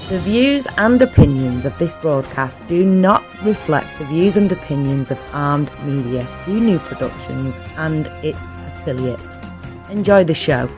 The views and opinions of this broadcast do not reflect the views and opinions of Armed Media, New Productions and its affiliates. Enjoy the show.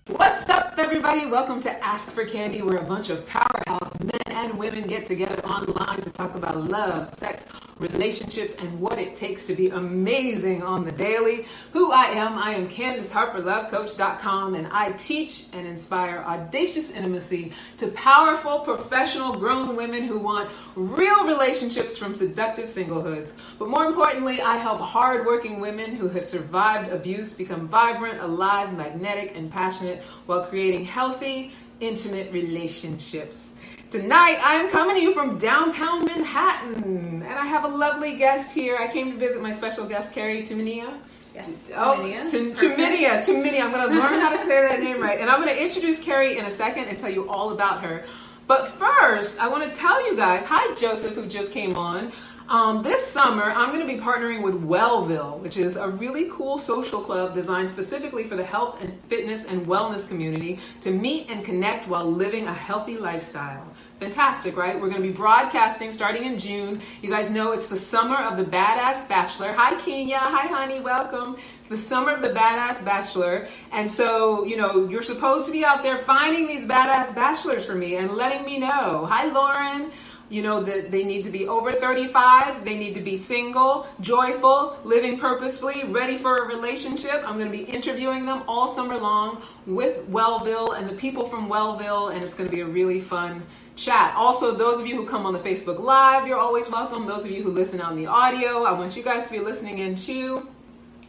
What's up, everybody? Welcome to Ask for Candy, where a bunch of powerhouse men and women get together online to talk about love, sex, relationships, and what it takes to be amazing on the daily. Who I am Candace Harper, lovecoach.com, and I teach and inspire audacious intimacy to powerful, professional, grown women who want real relationships from seductive singlehoods. But more importantly, I help hardworking women who have survived abuse become vibrant, alive, magnetic, and passionate while creating healthy, intimate relationships. Tonight, I am coming to you from downtown Manhattan, and I have a lovely guest here. I came to visit my special guest, Kari Tumminia. Yes, Tumminia. I'm going to learn how to say that name right. And I'm going to introduce Kari in a second and tell you all about her. But first, I want to tell you guys, hi Joseph, who just came on. This summer, I'm going to be partnering with Wellville, which is a really cool social club designed specifically for the health and fitness and wellness community to meet and connect while living a healthy lifestyle. Fantastic, right? We're going to be broadcasting starting in June. You guys know it's the summer of the Badass Bachelor. Hi, Kenya. Hi, honey. Welcome. It's the summer of the Badass Bachelor. And so, you're supposed to be out there finding these badass bachelors for me and letting me know. Hi, Lauren. That they need to be over 35, they need to be single, joyful, living purposefully, ready for a relationship. I'm going to be interviewing them all summer long with Wellville and the people from Wellville, and it's going to be a really fun chat. Also, those of you who come on the Facebook Live, you're always welcome. Those of you who listen on the audio, I want you guys to be listening in too.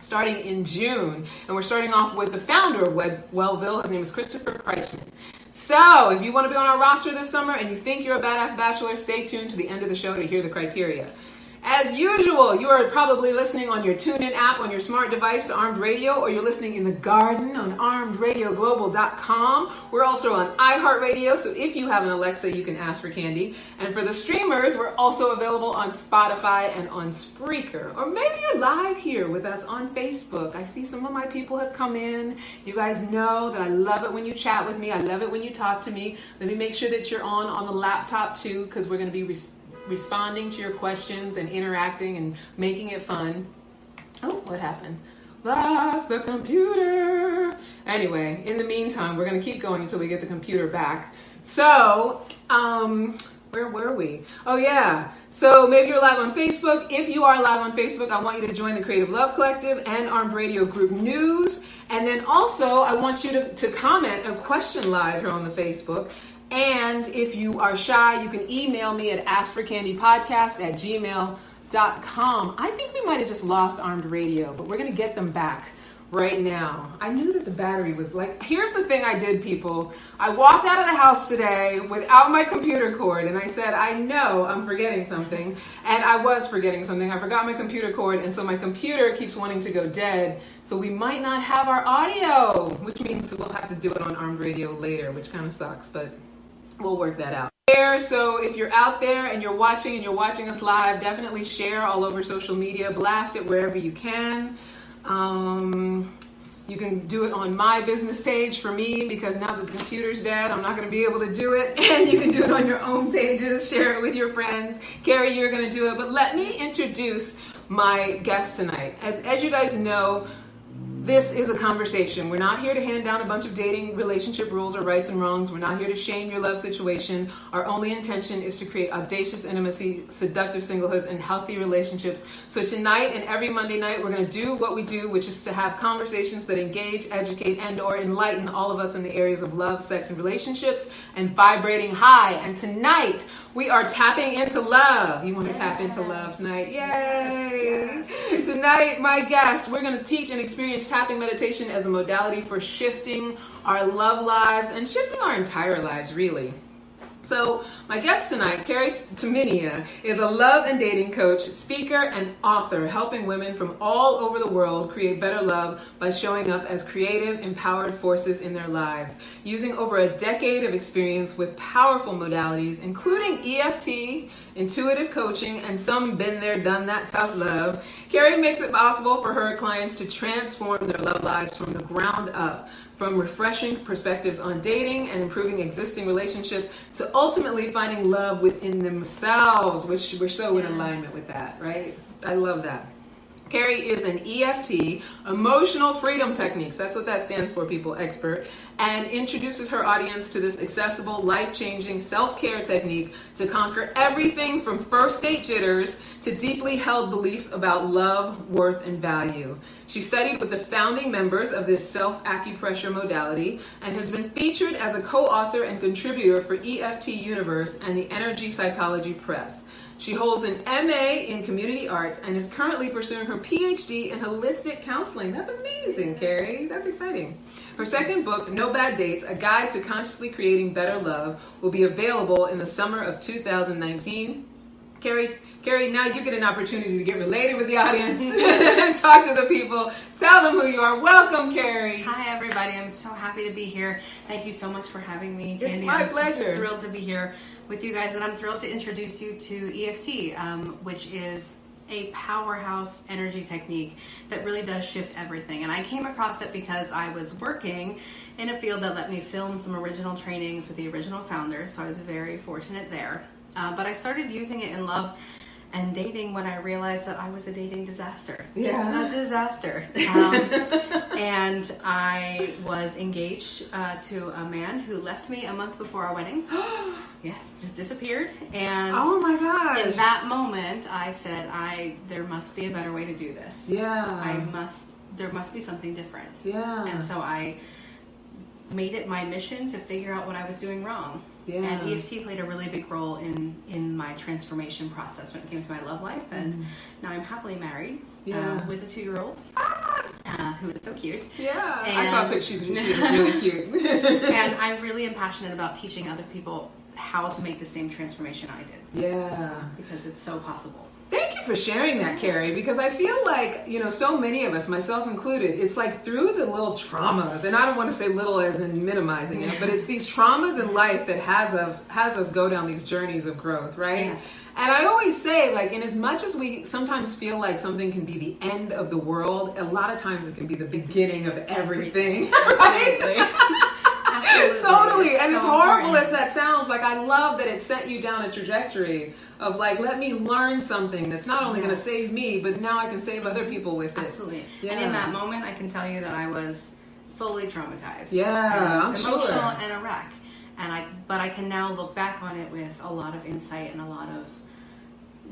Starting in June, and we're starting off with the founder of Wellville. His name is Christopher Kreichman. So if you want to be on our roster this summer and you think you're a badass bachelor, stay tuned to the end of the show to hear the criteria. As usual, you are probably listening on your TuneIn app on your smart device to Armed Radio, or you're listening in the garden on armedradioglobal.com. We're also on iHeartRadio, so if you have an Alexa, you can ask for Candy. And for the streamers, we're also available on Spotify and on Spreaker. Or maybe you're live here with us on Facebook. I see some of my people have come in. You guys know that I love it when you chat with me. I love it when you talk to me. Let me make sure that you're on the laptop too, because we're going to be responding to your questions and interacting and making it fun. Oh, what happened? Lost the computer. Anyway, in the meantime, we're going to keep going until we get the computer back. So, where were we? Oh yeah. So maybe you're live on Facebook. If you are live on Facebook, I want you to join the Creative Love Collective and Armed Radio Group News. And then also, I want you to comment a question live here on the Facebook. And if you are shy, you can email me at askforcandypodcast@gmail.com. I think we might have just lost Armed Radio, but we're going to get them back right now. I knew that the battery was here's the thing I did, people. I walked out of the house today without my computer cord, and I said, I know I'm forgetting something. And I was forgetting something. I forgot my computer cord, and so my computer keeps wanting to go dead. So we might not have our audio, which means we'll have to do it on Armed Radio later, which kind of sucks, but we'll work that out. So if you're out there and you're watching us live, definitely share all over social media, blast it wherever you can. You can do it on my business page for me, because now that the computer's dead, I'm not going to be able to do it. And you can do it on your own pages, share it with your friends. Kari, you're going to do it. But let me introduce my guest tonight. As you guys know, this is a conversation. We're not here to hand down a bunch of dating relationship rules or rights and wrongs. We're not here to shame your love situation. Our only intention is to create audacious intimacy, seductive singlehoods, and healthy relationships. So tonight and every Monday night, we're going to do what we do, which is to have conversations that engage, educate, and or enlighten all of us in the areas of love, sex, and relationships, and vibrating high. And tonight, we are tapping into love. You want to tap into love tonight? Yay! Yes. Tonight, my guest, we're going to teach and experience tapping meditation as a modality for shifting our love lives and shifting our entire lives, really. So my guest tonight, Kari Tumminia, is a love and dating coach, speaker, and author, helping women from all over the world create better love by showing up as creative, empowered forces in their lives. Using over a decade of experience with powerful modalities, including EFT, intuitive coaching, and some been there, done that tough love, Kari makes it possible for her clients to transform their love lives from the ground up. From refreshing perspectives on dating and improving existing relationships to ultimately finding love within themselves, which we're so in alignment with that, right? I love that. Kari is an EFT, Emotional Freedom Techniques, that's what that stands for, people, expert, and introduces her audience to this accessible, life-changing self-care technique to conquer everything from first date jitters to deeply held beliefs about love, worth, and value. She studied with the founding members of this self-acupressure modality and has been featured as a co-author and contributor for EFT Universe and the Energy Psychology Press. She holds an MA in Community Arts and is currently pursuing her PhD in Holistic Counseling. That's amazing, Kari. That's exciting. Her second book, No Bad Dates, A Guide to Consciously Creating Better Love, will be available in the summer of 2019. Kari, now you get an opportunity to get related with the audience and talk to the people. Tell them who you are. Welcome, Kari. Hi, everybody. I'm so happy to be here. Thank you so much for having me. It's my pleasure. I'm thrilled to be here with you guys, and I'm thrilled to introduce you to EFT, which is a powerhouse energy technique that really does shift everything. And I came across it because I was working in a field that let me film some original trainings with the original founders, so I was very fortunate there. But I started using it in love and dating when I realized that I was a dating disaster. Yeah. Just a disaster. And I was engaged to a man who left me a month before our wedding. Yes, just disappeared. And oh my gosh. in that moment, I said, there must be a better way to do this. Yeah. There must be something different. Yeah. And so I made it my mission to figure out what I was doing wrong. Yeah. And EFT played a really big role in my transformation process when it came to my love life. And now I'm happily married with a 2-year-old who is so cute. Yeah, and I saw pictures and she was really cute. And I really am passionate about teaching other people how to make the same transformation I did. Yeah. Because it's so possible. Thank you for sharing that, Kari, because I feel like, so many of us, myself included, it's like through the little traumas, and I don't want to say little as in minimizing it, but it's these traumas in life that has us go down these journeys of growth, right? Yes. And I always say, like, in as much as we sometimes feel like something can be the end of the world, a lot of times it can be the beginning of everything. Absolutely. Absolutely. Totally. And so as horrible important. as that sounds, like, I love that it set you down a trajectory of, like, let me learn something that's not only going to save me, but now I can save other people with it. Absolutely. Yeah. And in that moment, I can tell you that I was fully traumatized. Yeah, I'm emotional sure. and a wreck. But I can now look back on it with a lot of insight and a lot of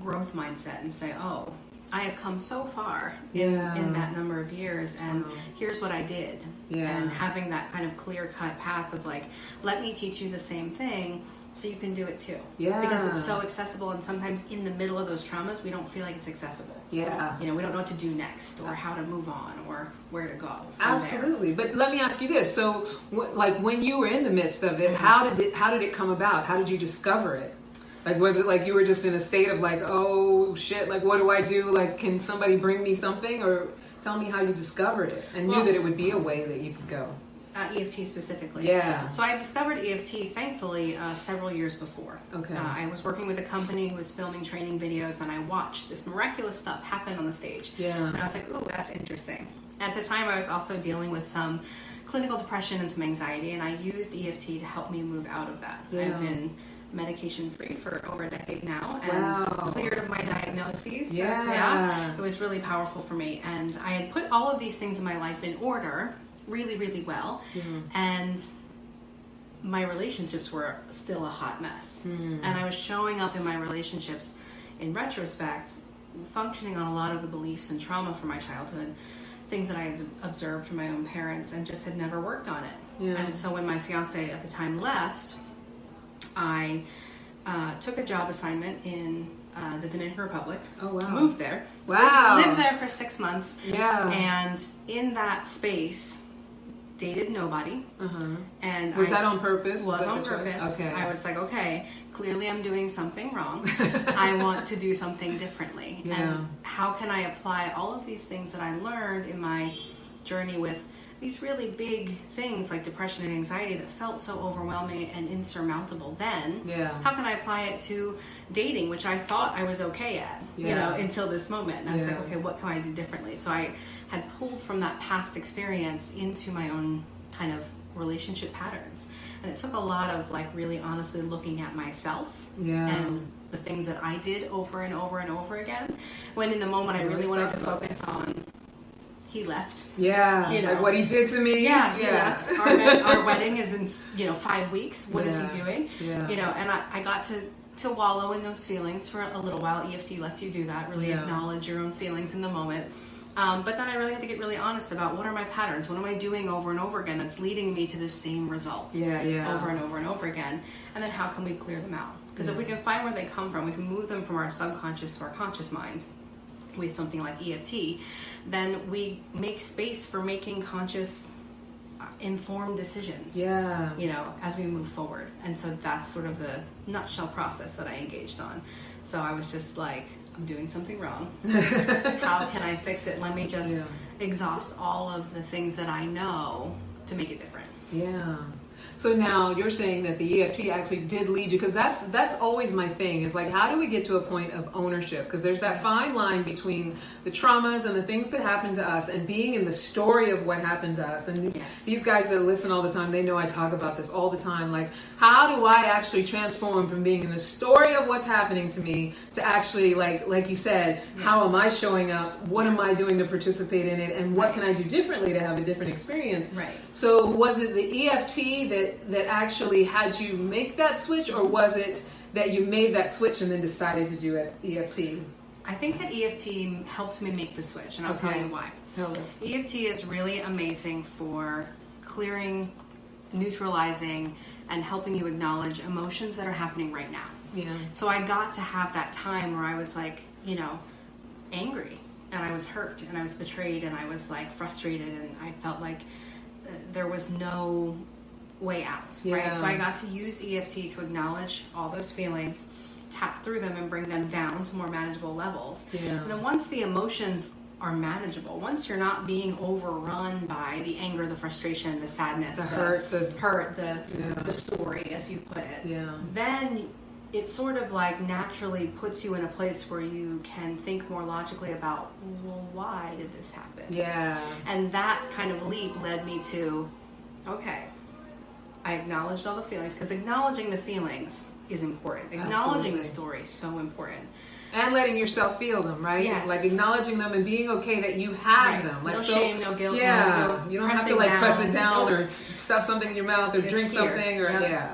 growth mindset and say, oh, I have come so far in that number of years, and here's what I did. Yeah. And having that kind of clear-cut path of, like, let me teach you the same thing so you can do it too. Yeah. Because it's so accessible, and sometimes in the middle of those traumas, we don't feel like it's accessible. Yeah. We don't know what to do next, or how to move on, or where to go from Absolutely. But let me ask you this. So, like, when you were in the midst of it, how did it come about? How did you discover it? Like, was it like you were just in a state of, like, oh shit, like, what do I do? Like, can somebody bring me something? Or tell me how you discovered it and knew that it would be a way that you could go. EFT specifically. Yeah. So I discovered EFT, thankfully, several years before. Okay. I was working with a company who was filming training videos, and I watched this miraculous stuff happen on the stage. Yeah. And I was like, ooh, that's interesting. At the time, I was also dealing with some clinical depression and some anxiety, and I used EFT to help me move out of that. Yeah. I've been medication-free for over a decade now, and cleared of my diagnoses. Yeah. It was really powerful for me, and I had put all of these things in my life in order really, really well, and my relationships were still a hot mess. And I was showing up in my relationships, in retrospect, functioning on a lot of the beliefs and trauma from my childhood, things that I had observed from my own parents, and just had never worked on it. Yeah. And so when my fiance at the time left, I took a job assignment in the Dominican Republic. Oh, wow. Moved there. Wow. Lived there for 6 months. Yeah. And in that space, dated nobody. And was that on purpose? Was that on the choice? purpose. Okay. I was like, okay, clearly I'm doing something wrong. I want to do something differently. Yeah. And how can I apply all of these things that I learned in my journey with these really big things like depression and anxiety that felt so overwhelming and insurmountable then? Yeah. How can I apply it to dating, which I thought I was okay at, until this moment. And I was like, okay, what can I do differently? So I had pulled from that past experience into my own kind of relationship patterns. And it took a lot of like really honestly looking at myself and the things that I did over and over and over again. When in the moment I really wanted to focus on he left. Yeah, like what he did to me. Yeah, he left. Our wedding is in 5 weeks. What is he doing? Yeah. And I got to wallow in those feelings for a little while. EFT lets you do that, really acknowledge your own feelings in the moment. But then I really had to get really honest about what are my patterns? What am I doing over and over again that's leading me to the same result over and over and over again? And then how can we clear them out? Because if we can find where they come from, we can move them from our subconscious to our conscious mind with something like EFT, then we make space for making conscious, informed decisions. As we move forward. And so that's sort of the nutshell process that I engaged on. So I was just like, I'm doing something wrong. How can I fix it? Let me just exhaust all of the things that I know to make it different. Yeah. So now you're saying that the EFT actually did lead you, because that's always my thing, is like, how do we get to a point of ownership? Because there's that fine line between the traumas and the things that happen to us and being in the story of what happened to us. And these guys that listen all the time, they know I talk about this all the time. Like, how do I actually transform from being in the story of what's happening to me to actually, like you said, how am I showing up? What am I doing to participate in it? And what can I do differently to have a different experience? Right. So was it the EFT that actually had you make that switch, or was it that you made that switch and then decided to do it EFT? I think that EFT helped me make the switch, and I'll tell you why. Tell us. EFT is really amazing for clearing, neutralizing, and helping you acknowledge emotions that are happening right now. Yeah. So I got to have that time where I was like, angry, and I was hurt, and I was betrayed, and I was like frustrated, and I felt like there was no way out, right? So I got to use EFT to acknowledge all those feelings, tap through them and bring them down to more manageable levels. And then once the emotions are manageable, once you're not being overrun by the anger, the frustration, the sadness, the hurt, the story, as you put it, then it sort of like naturally puts you in a place where you can think more logically about, well, why did this happen? And that kind of leap led me to, okay, I acknowledged all the feelings, because acknowledging the feelings is important. Acknowledging the story is so important. And letting yourself feel them, right? Yes. Like acknowledging them and being okay that you have them. Like, no shame, no guilt. Yeah. You don't have to like press it down or stuff stuff something in your mouth or drink something or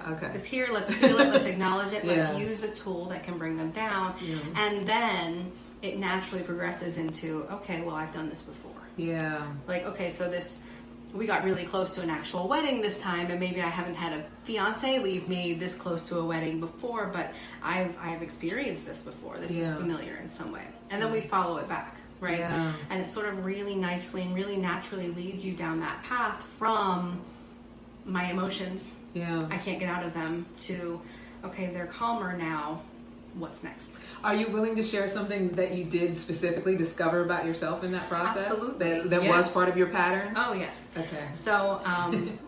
okay. It's here, let's feel it, let's acknowledge it, let's use a tool that can bring them down. And then it naturally progresses into, okay, well, I've done this before. Like, okay, so we got really close to an actual wedding this time, and maybe I haven't had a fiance leave me this close to a wedding before, but I've experienced this before. This is familiar in some way. And then we follow it back, right? And it sort of really nicely and really naturally leads you down that path from my emotions. I can't get out of them to, okay, they're calmer now. What's next? Are you willing to share something that you did specifically discover about yourself in that process? Absolutely. That was part of your pattern? Oh, yes. Okay. So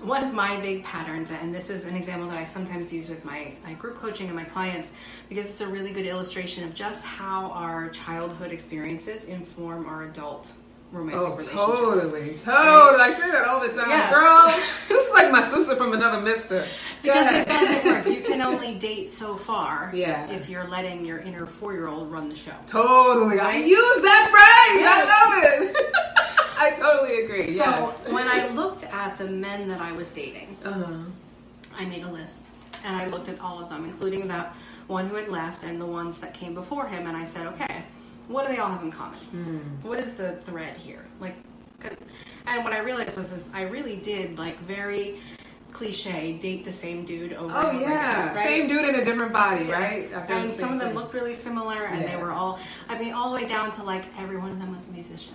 one of my big patterns, and this is an example that I sometimes use with my group coaching and my clients, because it's a really good illustration of just how our childhood experiences inform our adult romantic relationships. Totally. Right? I say that all the time. Girl, this is like my sister from another mister. Because it doesn't work. You can only date so far if you're letting your inner 4-year-old run the show. Totally. Right? I use that phrase. I love it. I totally agree. So when I looked at the men that I was dating, I made a list. And I looked at all of them, including that one who had left and the ones that came before him. And I said, okay, what do they all have in common? What is the thread here? Like, and what I realized was I really did like very cliche, date the same dude over Oh and over yeah, again, right? same dude in a different body, right? I've done And the some same of them thing. looked really similar, and they were all, I mean, all the way down to like every one of them was a musician.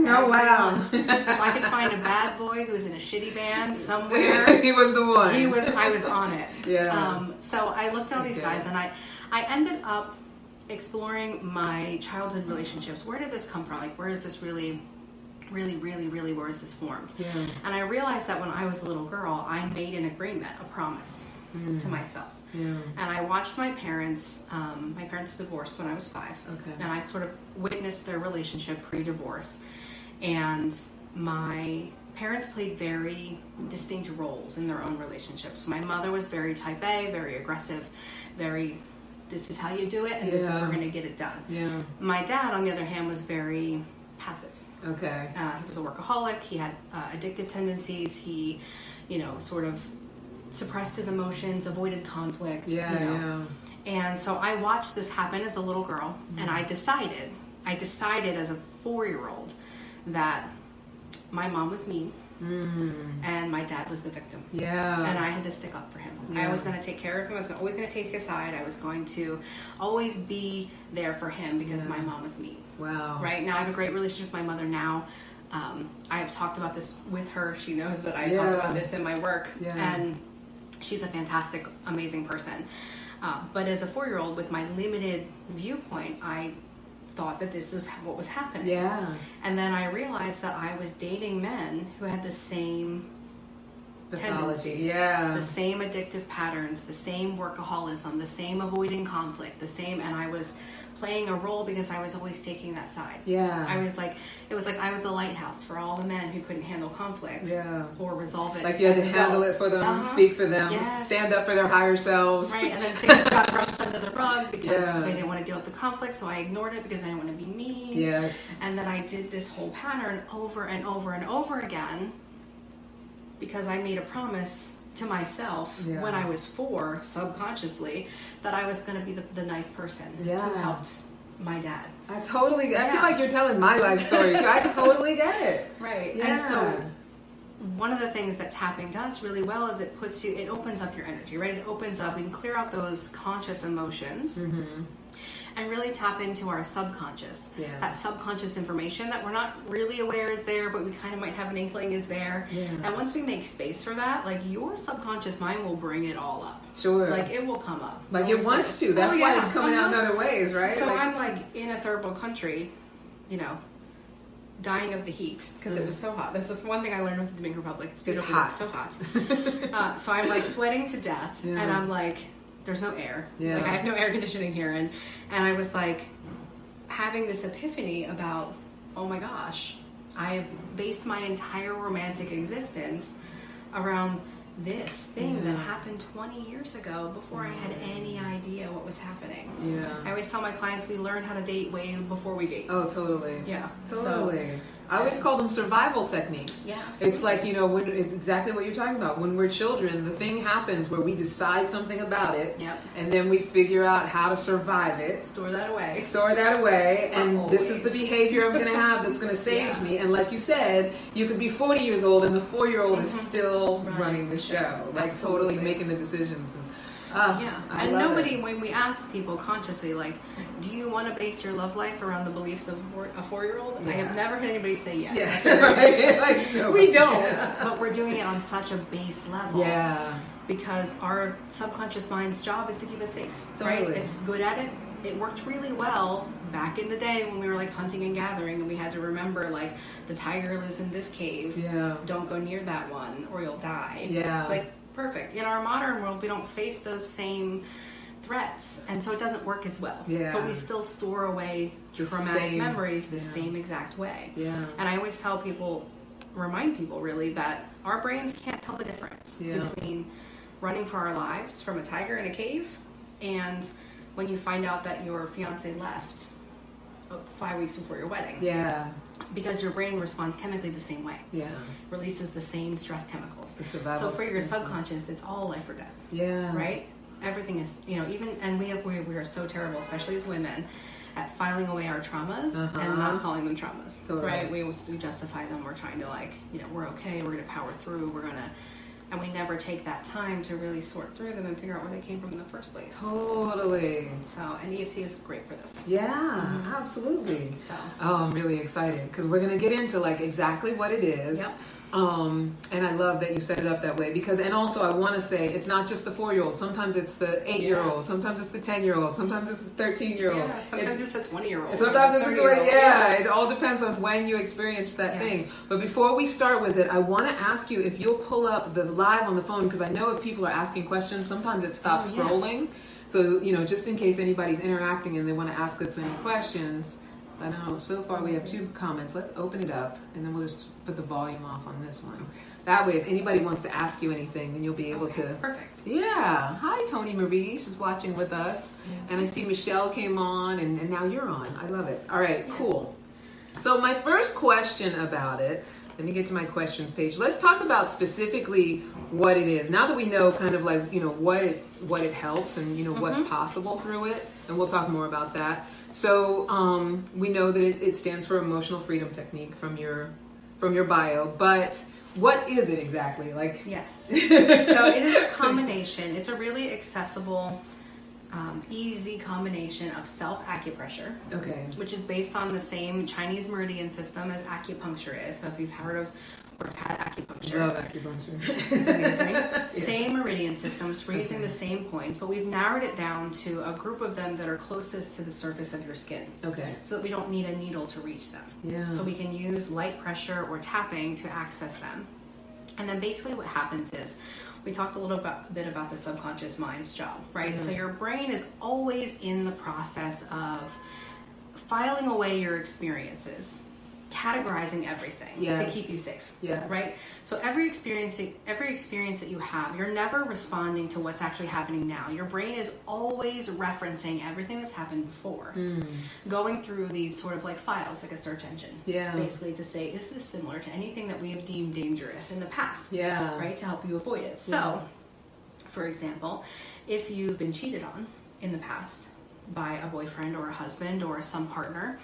Oh wow! If I could find a bad boy who was in a shitty band somewhere, He was the one. I was on it. Yeah. So I looked at all these guys, and I ended up exploring my childhood relationships. Where did this come from? Like, where is this really, where is this formed? Yeah. And I realized that when I was a little girl, I made an agreement, a promise to myself. Yeah. And I watched my parents divorced when I was 5. Okay. And I sort of witnessed their relationship pre-divorce. And my parents played very distinct roles in their own relationships. My mother was very type A, very aggressive, very, this is how you do it, and this is we're going to get it done. Yeah. My dad, on the other hand, was very passive. Okay. He was a workaholic. He had addictive tendencies. He, sort of suppressed his emotions, avoided conflict. Yeah. And so I watched this happen as a little girl, and I decided as a 4-year-old that my mom was mean and my dad was the victim. Yeah. And I had to stick up for him. Yeah. I was going to take care of him. I was always going to take his side. I was going to always be there for him because my mom was mean. Wow. Right now, I have a great relationship with my mother now. I have talked about this with her. She knows that I talk about this in my work. Yeah. And she's a fantastic, amazing person. But as a 4-year-old with my limited viewpoint, I thought that this is what was happening. Yeah. And then I realized that I was dating men who had the same tendencies, Yeah. the same addictive patterns, the same workaholism, the same avoiding conflict, and I was playing a role because I was always taking that side. Yeah. It was like I was the lighthouse for all the men who couldn't handle conflict or resolve it. Like you had to as handle adults. it for them, speak for them, stand up for their higher selves. Right, and then things got brushed under the rug because Yeah. they didn't want to deal with the conflict, so I ignored it because I didn't want to be mean. Yes. And then I did this whole pattern over and over and over again because I made a promise to myself when I was 4, subconsciously, that I was going to be the nice person who helped my dad. I feel like you're telling my life story too. I totally get it. Right. Yeah. And so one of the things that tapping does really well is it opens up your energy, right? It opens up, we can clear out those conscious emotions and really tap into our subconscious. Yeah. That subconscious information that we're not really aware is there, but we kind of might have an inkling is there. Yeah. And once we make space for that, like your subconscious mind will bring it all up. Sure. Like it will come up. Like it wants to. That's why it's coming out in other ways, right? So I'm like in a third world country, dying of the heat because it was so hot. That's the one thing I learned from the Dominican Republic. It's hot. It's so hot. So I'm like sweating to death, and I'm like, there's no air. Yeah. Like I have no air conditioning here, and I was like having this epiphany about, oh my gosh, I have based my entire romantic existence around this thing that happened 20 years ago before I had any idea what was happening. Yeah. I always tell my clients we learn how to date way before we date. Oh, totally. Yeah. Totally. I always call them survival techniques. Yeah, absolutely. It's like, when it's exactly what you're talking about. When we're children, the thing happens where we decide something about it, and then we figure out how to survive it. Store that away. And this is the behavior I'm going to have that's going to save me. And like you said, you could be 40 years old and the 4-year-old is still running the show. Like totally making the decisions. And nobody, when we ask people consciously, like, do you want to base your love life around the beliefs of a 4-year-old? I have never heard anybody say yes. We don't. But we're doing it on such a base level. Yeah. Because our subconscious mind's job is to keep us safe. Totally. Right? It's good at it. It worked really well back in the day when we were like hunting and gathering and we had to remember like the tiger lives in this cave. Yeah. Don't go near that one or you'll die. Yeah. Like, perfect. In our modern world, we don't face those same threats, and so it doesn't work as well. Yeah. But we still store away traumatic memories the same exact way. Yeah. And I always tell people, remind people really, that our brains can't tell the difference between running for our lives from a tiger in a cave and when you find out that your fiance left 5 weeks before your wedding. Yeah. Because your brain responds chemically the same way. Yeah. Releases the same stress chemicals. The survival So for your instincts. subconscious, it's all life or death. Yeah. Right? Everything is, even, and we are so terrible, especially as women, at filing away our traumas and not calling them traumas. Totally. Right? We justify them. We're trying to we're okay. We're going to power through. We're going to, and we never take that time to really sort through them and figure out where they came from in the first place. Totally. So, and EFT is great for this. Yeah, absolutely. So, I'm really excited because we're going to get into like exactly what it is. Yep. And I love that you set it up that way because, and also I want to say it's not just the 4-year-old. Sometimes it's the 8-year-old. Sometimes it's the 10-year-old. Sometimes it's the 13-year-old. yeah, sometimes it's the 20-year-old. Sometimes it's the 30-year-old. yeah. It all depends on when you experience that thing. But before we start with it, I want to ask you if you'll pull up the live on the phone because I know if people are asking questions, sometimes it stops scrolling. So, just in case anybody's interacting and they want to ask us any questions. I know so far we have 2 comments. Let's open it up and then we'll just put the volume off on this one. That way, if anybody wants to ask you anything, then you'll be able to. Perfect. Yeah. Hi, Tony Marie. She's watching with us. And I see Michelle came on and now you're on. I love it. All right, cool. So my first question about it, let me get to my questions page. Let's talk about specifically what it is. Now that we know kind of like, what it helps and, what's possible through it. And we'll talk more about that. So we know that it stands for Emotional Freedom Technique from your bio, but what is it exactly? Like, yes. So it is a combination. It's a really accessible, easy combination of self-acupressure, okay, which is based on the same Chinese meridian system as acupuncture is. So if you've heard of or have had acupuncture. Love acupuncture. It's amazing. Same meridian systems. We're using the same points, but we've narrowed it down to a group of them that are closest to the surface of your skin. Okay. So that we don't need a needle to reach them. Yeah. So we can use light pressure or tapping to access them. And then basically what happens is, we talked a little bit about the subconscious mind's job, right? So your brain is always in the process of filing away your experiences, categorizing everything to keep you safe, right? So every experience that you have, you're never responding to what's actually happening now. Your brain is always referencing everything that's happened before, going through these sort of like files, like a search engine, basically to say, is this similar to anything that we have deemed dangerous in the past, right, to help you avoid it. So, for example, if you've been cheated on in the past by a boyfriend or a husband or some partner,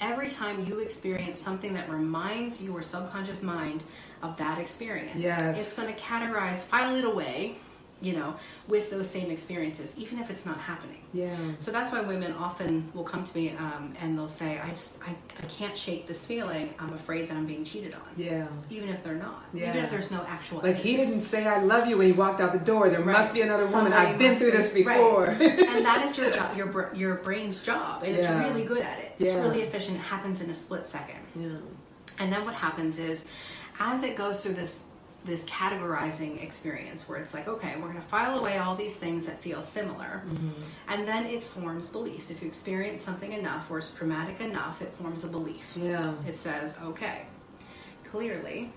every time you experience something that reminds your subconscious mind of that experience, it's going to categorize, file it away, with those same experiences, even if it's not happening. So that's why women often will come to me and they'll say, I can't shake this feeling. I'm afraid that I'm being cheated on. Even if they're not. Even if there's no actual like he didn't say I love you when he walked out the door. There must be another woman. I've been through this before. And that is your job, your brain's job. And it's really good at it. It's really efficient. It happens in a split second. And then what happens is, as it goes through this categorizing experience where it's like, okay, we're going to file away all these things that feel similar, and then it forms beliefs. If you experience something enough or it's traumatic enough, it forms a belief. It says, okay, clearly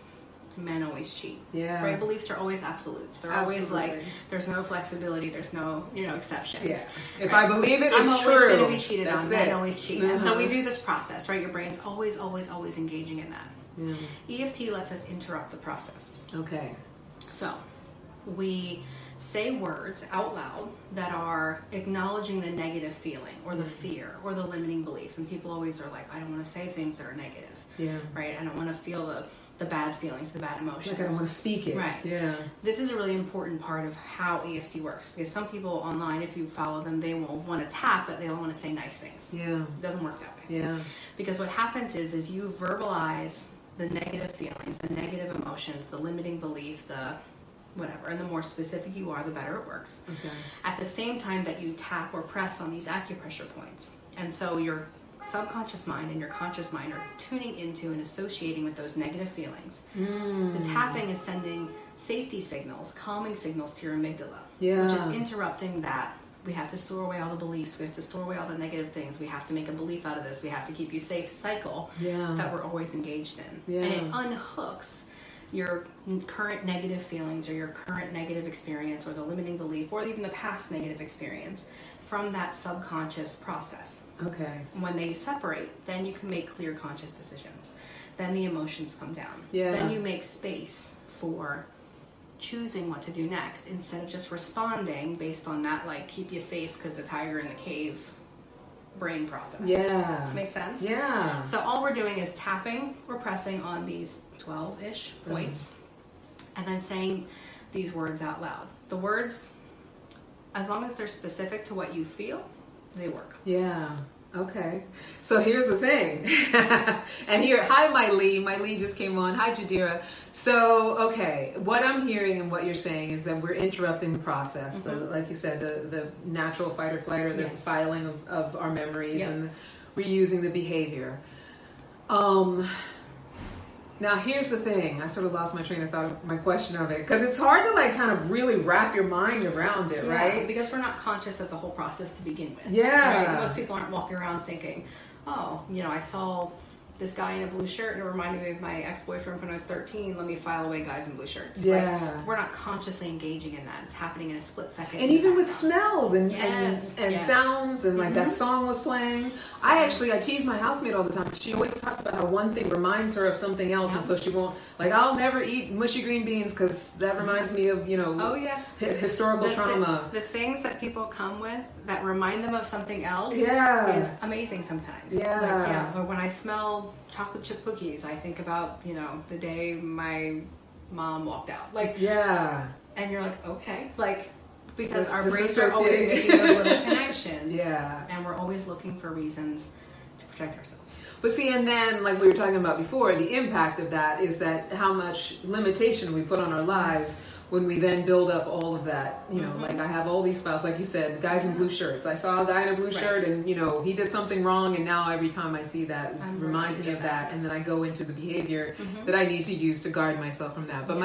men always cheat. Right? Beliefs are always absolutes. They're always like, there's no flexibility, there's no exceptions. If I believe it, I'm it's always true. going to be cheated on. Men always cheat. And so we do this process, right? Your brain's always engaging in that. EFT lets us interrupt the process. Okay. So we say words out loud that are acknowledging the negative feeling or the fear or the limiting belief. And people always are like, I don't want to say things that are negative. Right? I don't want to feel the bad feelings, the bad emotions. Like I don't want to speak it. Right. This is a really important part of how EFT works, because some people online, if you follow them, they will want to tap, but they don't want to say nice things. It doesn't work that way. Because what happens is you verbalize the negative feelings, the negative emotions, the limiting belief, the whatever, and the more specific you are, the better it works. At the same time that you tap or press on these acupressure points. And so your subconscious mind and your conscious mind are tuning into and associating with those negative feelings. The tapping is sending safety signals, calming signals to your amygdala, which is interrupting that. We have to store away all the beliefs. We have to store away all the negative things. We have to make a belief out of this. We have to keep you safe cycle that we're always engaged in. And it unhooks your current negative feelings or your current negative experience or the limiting belief or even the past negative experience from that subconscious process. When they separate, then you can make clear conscious decisions. Then the emotions come down. Then you make space for choosing what to do next instead of just responding based on that, like, keep you safe because the tiger in the cave brain process. Makes sense? So all we're doing is tapping or pressing on these 12-ish points, and then saying these words out loud. The words, as long as they're specific to what you feel, they work. Yeah. Okay. So here's the thing. And here, hi, Miley. Miley just came on. Hi, Jadira. So, okay, what I'm hearing and what you're saying is that we're interrupting the process. Like you said, the natural fight or flight, or the filing of our memories and reusing the behavior. Now, here's the thing. I sort of lost my train of thought of my question of it, because it's hard to like kind of really wrap your mind around it, right? Because we're not conscious of the whole process to begin with. Yeah. Right? Most people aren't walking around thinking, oh, I saw this guy in a blue shirt and it reminded me of my ex-boyfriend when I was 13. Let me file away guys in blue shirts. Yeah. Like, we're not consciously engaging in that. It's happening in a split second. And even with smells and sounds, and like that song was playing. I tease my housemate all the time. She always talks about how one thing reminds her of something else, and so she won't, like, I'll never eat mushy green beans because that reminds me of, historical trauma. The things that people come with that remind them of something else is amazing sometimes. Or when I smell chocolate chip cookies, I think about, the day my mom walked out. And you're like, okay. Because our brains are always making those little connections. And we're always looking for reasons to protect ourselves. But see, and then, like we were talking about before, the impact of that is that how much limitation we put on our lives when we then build up all of that. Like I have all these files, like you said, guys in blue shirts. I saw a guy in a blue shirt and, he did something wrong, and now every time I see that, it reminds me of that. And then I go into the behavior that I need to use to guard myself from that. But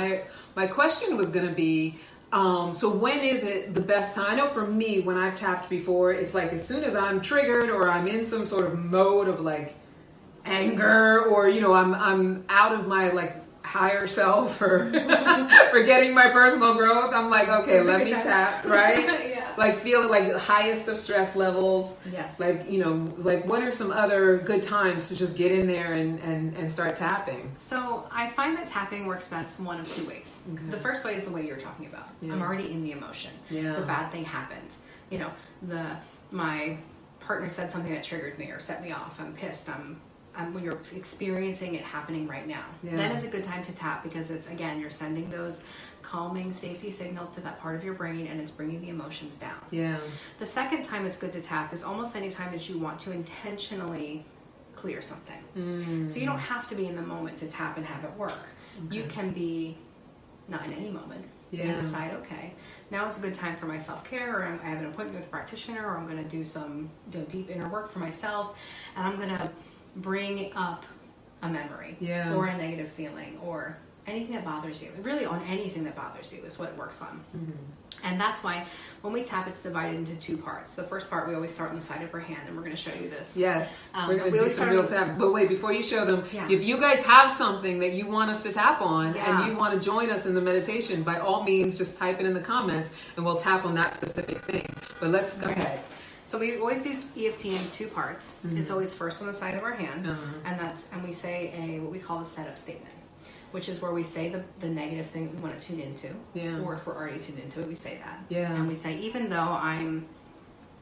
my question was going to be, so when is it the best time? I know for me, when I've tapped before, it's like as soon as I'm triggered or I'm in some sort of mode of like anger, or I'm out of my like higher self or forgetting my personal growth, I'm like, okay, let me tap, right? Like feeling like the highest of stress levels. Like, like what are some other good times to just get in there and start tapping? So I find that tapping works best one of two ways. The first way is the way you're talking about. I'm already in the emotion. The bad thing happens. My partner said something that triggered me or set me off. I'm pissed. When you're experiencing it happening right now, then is a good time to tap, because it's, again, you're sending those calming safety signals to that part of your brain, and it's bringing the emotions down. The second time it's good to tap is almost any time that you want to intentionally clear something. So you don't have to be in the moment to tap and have it work. You can be not in any moment and decide, okay, now is a good time for my self-care, or I have an appointment with a practitioner, or I'm going to do some deep inner work for myself, and I'm going to bring up a memory or a negative feeling or anything that bothers you. Really, on anything that bothers you is what it works on. And that's why when we tap, it's divided into two parts. The first part, we always start on the side of our hand, and we're going to show you this. We're going to do some real tap. But wait, before you show them, if you guys have something that you want us to tap on and you want to join us in the meditation, by all means, just type it in the comments and we'll tap on that specific thing. But let's go ahead. So we always do EFT in two parts. It's always first on the side of our hand, and we say what we call the setup statement, which is where we say the negative thing that we want to tune into, or if we're already tuned into it, we say that. And we say, even though I'm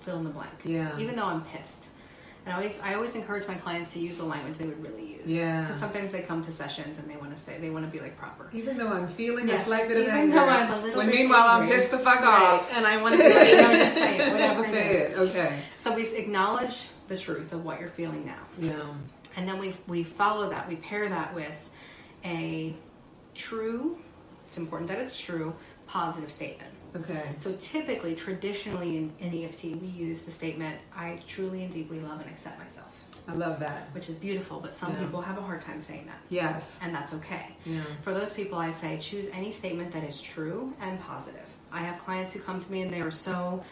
fill in the blank, even though I'm pissed. And I always encourage my clients to use the language they would really use. Because sometimes they come to sessions and they want to be like proper. Even though I'm feeling a slight bit of anger. Even though I'm a little bit meanwhile angry. I'm pissed the fuck off. And I want to be like, just say it, whatever say it. Okay. So we acknowledge the truth of what you're feeling now. And then we follow that, we pair that with a true, it's important that it's true, positive statement. So typically, traditionally in EFT, we use the statement, I truly and deeply love and accept myself. I love that. Which is beautiful, but some people have a hard time saying that. And that's okay. For those people, I say, choose any statement that is true and positive. I have clients who come to me and they are so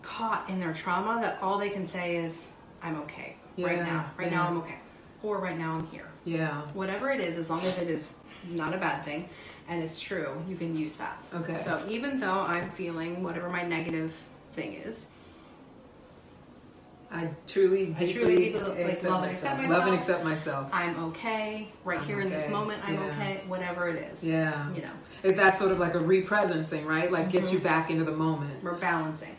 caught in their trauma that all they can say is, I'm okay right now. Right now I'm okay. Or right now I'm here. Whatever it is, as long as it is not a bad thing and it's true, you can use that. So even though I'm feeling whatever my negative thing is, I truly deeply love and accept myself. Love and accept myself. I'm okay. Right here in this moment, I'm okay. Whatever it is. If that's sort of like a represencing, right? Like gets you back into the moment. We're balancing.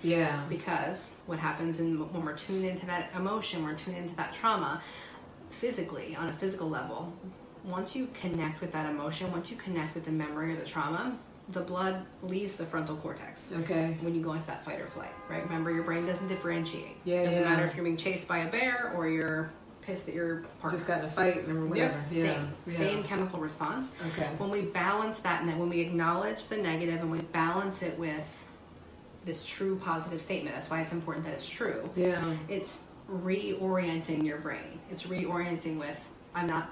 Because what happens when we're tuned into that emotion, we're tuned into that trauma, physically, on a physical level, once you connect with that emotion, once you connect with the memory or the trauma, the blood leaves the frontal cortex. Okay. When you go into that fight or flight, right? Remember, your brain doesn't differentiate. Yeah, It doesn't yeah. matter if you're being chased by a bear or you're pissed at your partner. Just got in a fight or whatever. Yep, Yeah. same chemical response. Okay. When we balance that, and then when we acknowledge the negative and we balance it with this true positive statement, that's why it's important that it's true. Yeah. It's reorienting your brain. It's reorienting with, I'm not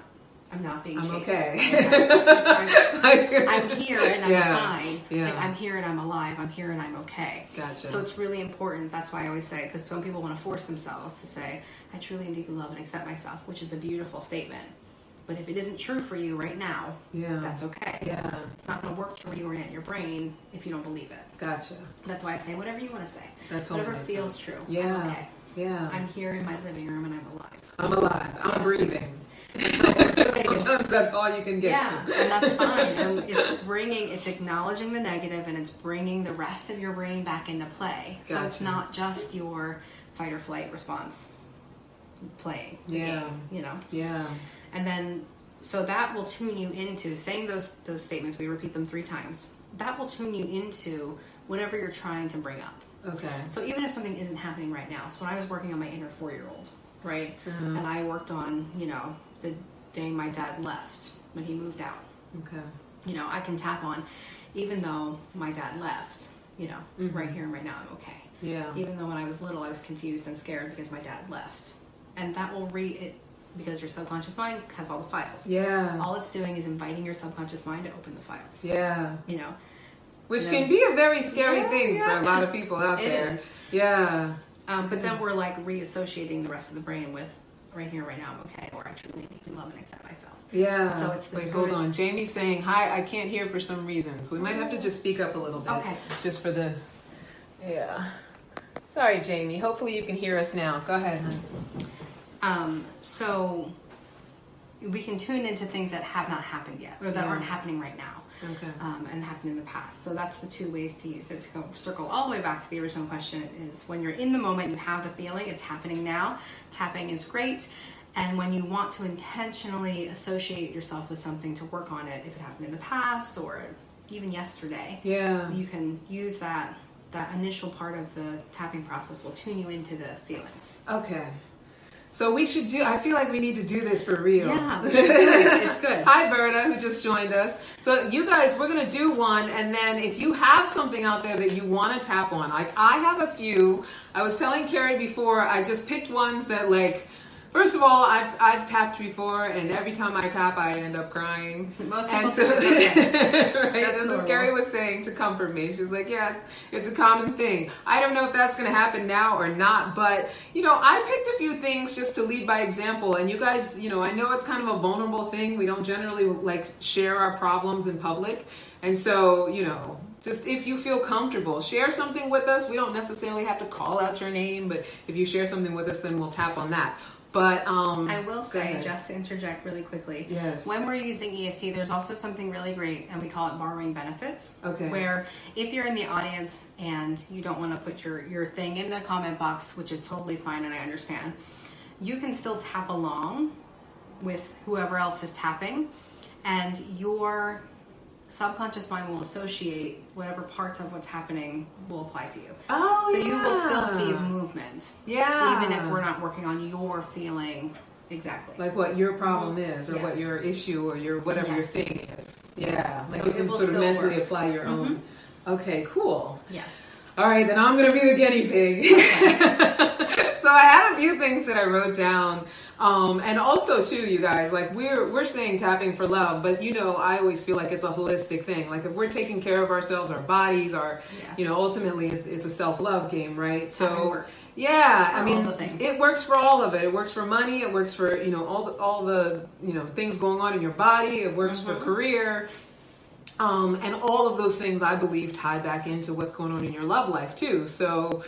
being chased. I'm okay. I'm here and I'm fine. Yeah. Like, I'm here and I'm alive. I'm here and I'm okay. Gotcha. So it's really important. That's why I always say, because some people want to force themselves to say, I truly and deeply love and accept myself, which is a beautiful statement. But if it isn't true for you right now, that's okay. Yeah. It's not going to work to reorient your brain if you don't believe it. Gotcha. That's why I say whatever you want to say. That totally whatever makes feels sense. true. Yeah. I'm okay. Yeah. I'm here in my living room and I'm alive. I'm alive. I'm breathing. Sometimes that's all you can get to. And that's fine. And it's acknowledging the negative and it's bringing the rest of your brain back into play. Gotcha. So it's not just your fight or flight response playing the game, you know? Yeah. And then, so that will tune you into saying those statements. We repeat them 3 times. That will tune you into whatever you're trying to bring up. Okay. So even if something isn't happening right now. So when I was working on my inner 4-year-old, right? And I worked on, the day my dad left, when he moved out. Okay. I can tap on, even though my dad left, right here and right now I'm okay. Yeah. Even though when I was little I was confused and scared because my dad left. And that will because your subconscious mind has all the files. Yeah. All it's doing is inviting your subconscious mind to open the files. Yeah. Which You know? can be a very scary thing for a lot of people out there. It is. Yeah. But then we're like reassociating the rest of the brain with right here, right now, I'm okay, or I truly need to love and accept myself. Yeah. So it's this Wait, hold on. Jamie's saying, hi, I can't hear for some reasons. We might have to just speak up a little bit. Okay. Just for the... Yeah. Sorry, Jamie. Hopefully you can hear us now. Go ahead, hon. So we can tune into things that have not happened yet, or that aren't happening right now. Okay. And happened in the past. So that's the 2 ways to use it. To go circle all the way back to the original question is when you're in the moment, you have the feeling, it's happening now. Tapping is great. And when you want to intentionally associate yourself with something to work on it, if it happened in the past or even yesterday, you can use that initial part of the tapping process will tune you into the feelings. Okay. So I feel like we need to do this for real. Yeah, it's good. Hi, Berta, who just joined us. So you guys, we're going to do one, and then if you have something out there that you want to tap on, like I have a few. I was telling Kari before, I just picked ones that first of all, I've tapped before, and every time I tap, I end up crying. Most people and so, right? That's what Kari was saying to comfort me. She's like, yes, it's a common thing. I don't know if that's going to happen now or not, but, I picked a few things just to lead by example, and you guys, I know it's kind of a vulnerable thing. We don't generally, share our problems in public, and so, just if you feel comfortable, share something with us. We don't necessarily have to call out your name, but if you share something with us, then we'll tap on that. But I will say, just to interject really quickly, when we're using EFT, there's also something really great, and we call it borrowing benefits. Okay. Where if you're in the audience and you don't want to put your thing in the comment box, which is totally fine and I understand, you can still tap along with whoever else is tapping, and your subconscious mind will associate whatever parts of what's happening will apply to you. Oh, so you will still see movement. Yeah. Even if we're not working on your feeling exactly. Like what your problem is, or what your issue, or your whatever your thing is. Yeah. Like you can sort of mentally apply your own. Okay, cool. Yeah. All right, then I'm going to be the guinea pig. So I had a few things that I wrote down. And also too, you guys, we're saying tapping for love, but I always feel like it's a holistic thing. Like if we're taking care of ourselves, our bodies, ultimately it's a self-love game, right? So tapping works. Yeah, I mean, it works for all of it. It works for money. It works for, all the things going on in your body. It works for career. And all of those things, I believe, tie back into what's going on in your love life too. So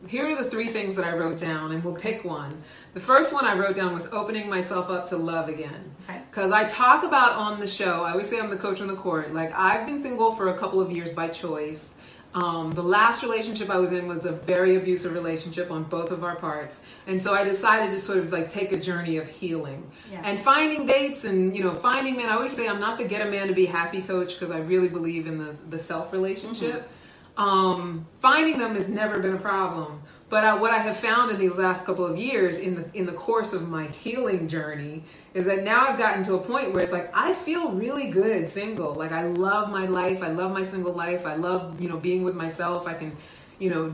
here are the 3 things that I wrote down, and we'll pick one. The first one I wrote down was opening myself up to love again. Because I talk about on the show, I always say I'm the coach on the court. I've been single for a couple of years by choice. The last relationship I was in was a very abusive relationship on both of our parts. And so I decided to sort of like take a journey of healing and finding dates and, finding men. I always say I'm not the get a man to be happy coach because I really believe in the self relationship. Finding them has never been a problem. But what I have found in these last couple of years in the course of my healing journey is that now I've gotten to a point where it's like I feel really good single. Like I love my life. I love my single life. I love, being with myself. I can,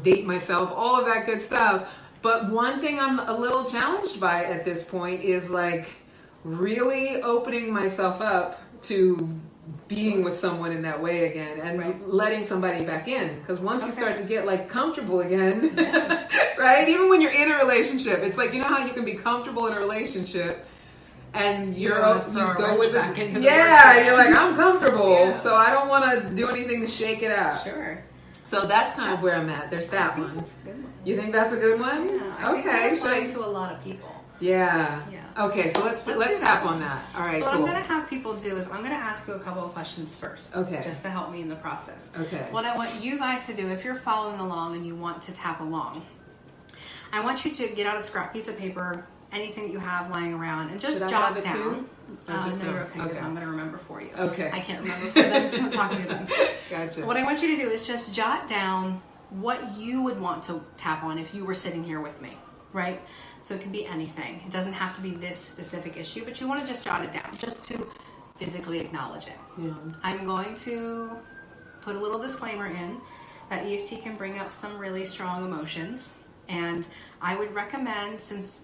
date myself, all of that good stuff. But one thing I'm a little challenged by at this point is like really opening myself up to being with someone in that way again and letting somebody back in, because once you start to get like comfortable again, right, even when you're in a relationship, it's like, how you can be comfortable in a relationship and you go with it, you're like, I'm comfortable, so I don't want to do anything to shake it out. So that's kind of where I'm at. There's that one. That's a good one. You think that's a good one? Yeah, I think that applies to a lot of people. Yeah. Okay, so let's tap on that. All right, so what cool. I'm going to have people do is I'm going to ask you a couple of questions first. Okay. Just to help me in the process. Okay. What I want you guys to do, if you're following along and you want to tap along, I want you to get out a scrap piece of paper, anything that you have lying around, and just jot down. No, you're okay, because I'm going to remember for you. Okay. I can't remember for them from talking to them. Gotcha. What I want you to do is just jot down what you would want to tap on if you were sitting here with me, right? So it can be anything. It doesn't have to be this specific issue, but you want to just jot it down, just to physically acknowledge it. Yeah. I'm going to put a little disclaimer in that EFT can bring up some really strong emotions. And I would recommend, since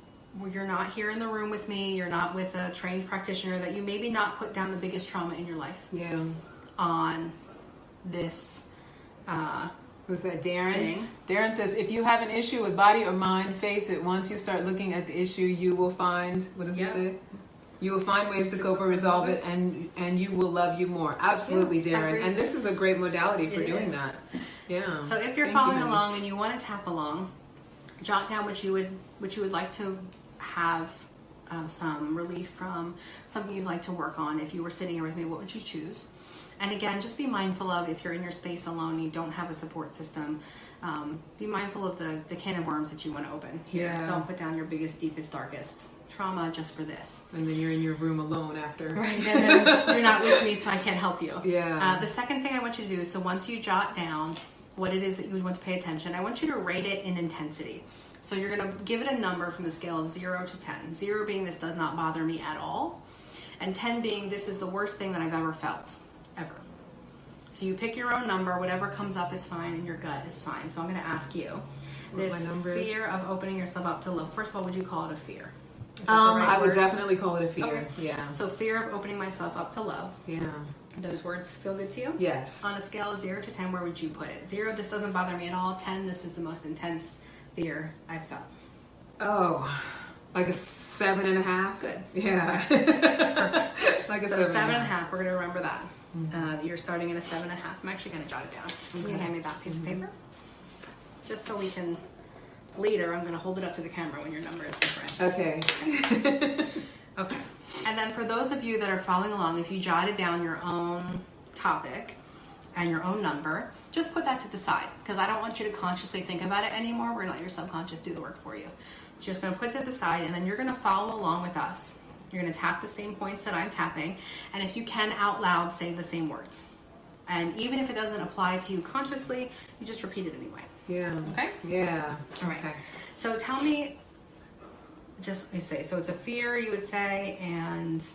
you're not here in the room with me, you're not with a trained practitioner, that you maybe not put down the biggest trauma in your life on this Who's that, Darren? thing. Darren says, if you have an issue with body or mind, face it. Once you start looking at the issue, you will find, what does he say? You will find ways to cope or resolve it, and you will love you more. Absolutely, Darren. And this is a great modality for doing that. Yeah. So if you're following along and you want to tap along, jot down what you would like to have some relief from, something you'd like to work on. If you were sitting here with me, what would you choose? And again, just be mindful of, if you're in your space alone, you don't have a support system, be mindful of the can of worms that you want to open here. Don't put down your biggest, deepest, darkest trauma just for this. And then you're in your room alone after. Right, and then you're not with me, so I can't help you. Yeah. The second thing I want you to do, so once you jot down what it is that you would want to pay attention, I want you to rate it in intensity. So you're going to give it a number from the scale of 0 to 10. 0 being this does not bother me at all, and 10 being this is the worst thing that I've ever felt. Ever. So you pick your own number, whatever comes up is fine, and your gut is fine. So I'm going to ask you, this fear of opening yourself up to love. First of all, would you call it a fear? I would definitely call it a fear. Okay. Yeah. So fear of opening myself up to love. Yeah. Those words feel good to you? Yes. On a scale of 0 to 10, where would you put it? 0, this doesn't bother me at all. 10, this is the most intense fear I've felt. Oh, like a 7.5. Good. Yeah. Perfect. Like a so 7.5. 7.5. We're going to remember that. You're starting at a 7.5. I'm actually going to jot it down. Can you hand me that piece of paper? Just so we can. Later, I'm going to hold it up to the camera when your number is different. Okay. Okay. And then for those of you that are following along, if you jotted down your own topic and your own number, just put that to the side, because I don't want you to consciously think about it anymore. We're going to let your subconscious do the work for you. So you're just going to put it to the side, and then you're going to follow along with us. You're going to tap the same points that I'm tapping, and if you can, out loud, say the same words. And even if it doesn't apply to you consciously, you just repeat it anyway. Yeah. Okay? Yeah. All right. Okay. So tell me, just you say, so it's a fear, you would say, and...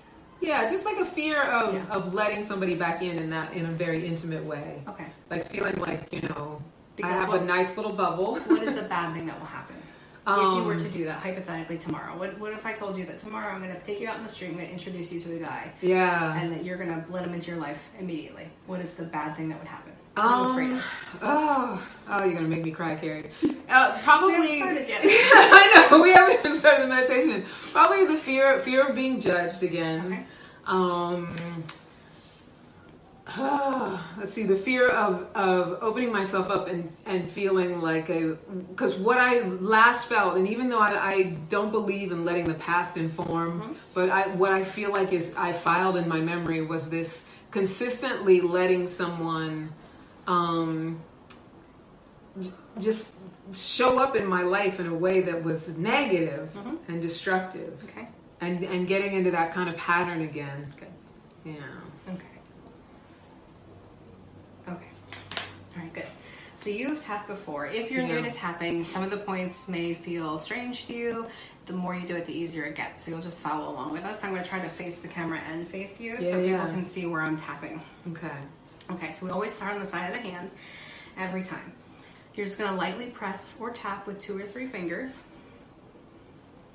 Yeah, just like a fear of letting somebody back in that in a very intimate way. Okay. Like feeling like, because I have a nice little bubble. What is the bad thing that will happen? If you were to do that, hypothetically, tomorrow. What if I told you that tomorrow I'm going to take you out in the street, I'm going to introduce you to a guy. Yeah. And that you're going to let him into your life immediately. What is the bad thing that would happen? What are you afraid of? Oh, you're going to make me cry, Kari. Probably. We haven't started yet. I know, we haven't even started the meditation. Probably the fear of being judged again. Okay. Let's see, the fear of opening myself up and feeling like because what I last felt, and even though I don't believe in letting the past inform, but what I feel like is I filed in my memory was this consistently letting someone just show up in my life in a way that was negative and destructive. Okay. And getting into that kind of pattern again. Good. Yeah. Okay. Okay. All right, good. So you've tapped before. If you're new to tapping, some of the points may feel strange to you. The more you do it, the easier it gets. So you'll just follow along with us. I'm going to try to face the camera and face you so people can see where I'm tapping. Okay. Okay, so we always start on the side of the hand every time. You're just going to lightly press or tap with 2 or 3 fingers.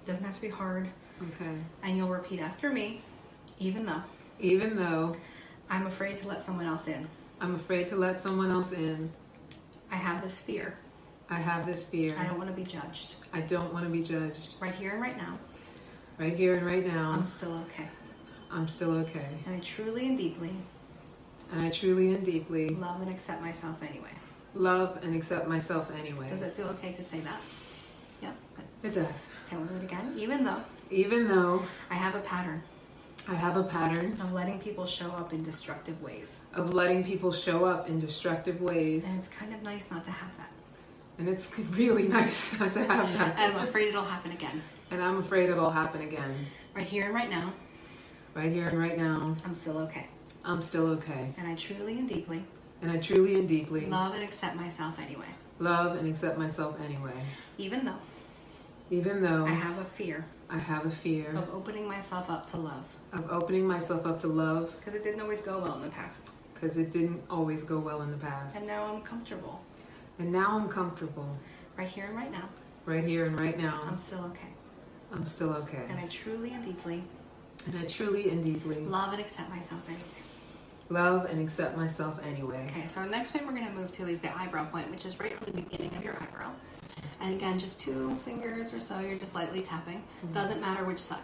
Doesn't have to be hard. Okay. And you'll repeat after me, even though I'm afraid to let someone else in. I'm afraid to let someone else in. I have this fear. I have this fear. I don't want to be judged. I don't want to be judged. Right here and right now. Right here and right now. I'm still okay. I'm still okay. And I truly and deeply love and accept myself anyway. Love and accept myself anyway. Does it feel okay to say that? Yeah, good. It does. Okay, we'll do it again. Even though I have a pattern of letting people show up in destructive ways. And it's kind of nice not to have that. And it's really nice not to have that. And I'm afraid it'll happen again. Right here and right now. Right here and right now. I'm still okay. I'm still okay. And I truly and deeply love and accept myself anyway. Even though I have a fear of opening myself up to love. Because it didn't always go well in the past. And now I'm comfortable. Right here and right now. I'm still okay. And I truly and deeply love and accept myself anyway. Okay, so our next point we're going to move to is the eyebrow point, which is right at the beginning of your eyebrow. And again, just 2 fingers or so, you're just lightly tapping. Doesn't matter which side.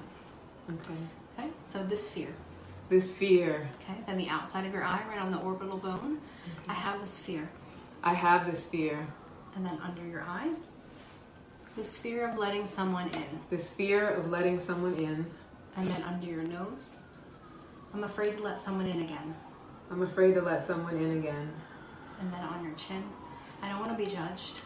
Okay, so this fear. Okay, then the outside of your eye, right on the orbital bone. I have this fear. And then under your eye, this fear of letting someone in. And then under your nose, I'm afraid to let someone in again. And then on your chin, I don't want to be judged.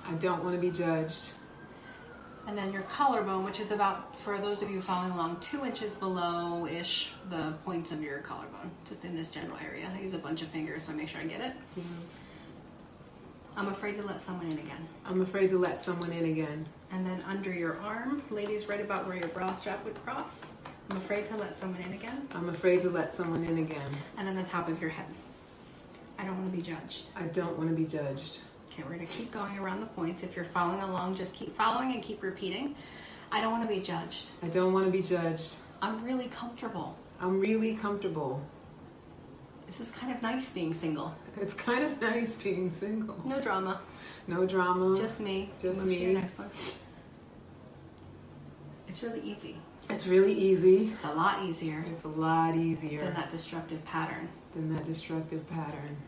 And then your collarbone, which is about, for those of you following along, 2 inches below-ish the points of your collarbone, just in this general area. I use a bunch of fingers so I make sure I get it. Yeah. I'm afraid to let someone in again. And then under your arm, ladies, right about where your bra strap would cross, I'm afraid to let someone in again. And then the top of your head. I don't want to be judged. Okay, we're going to keep going around the points. If you're following along, just keep following and keep repeating. I don't want to be judged. I'm really comfortable. This is kind of nice being single. It's kind of nice being single. No drama. Just me. Just Move me. to your next one. It's really easy. It's It's a lot easier than that destructive pattern.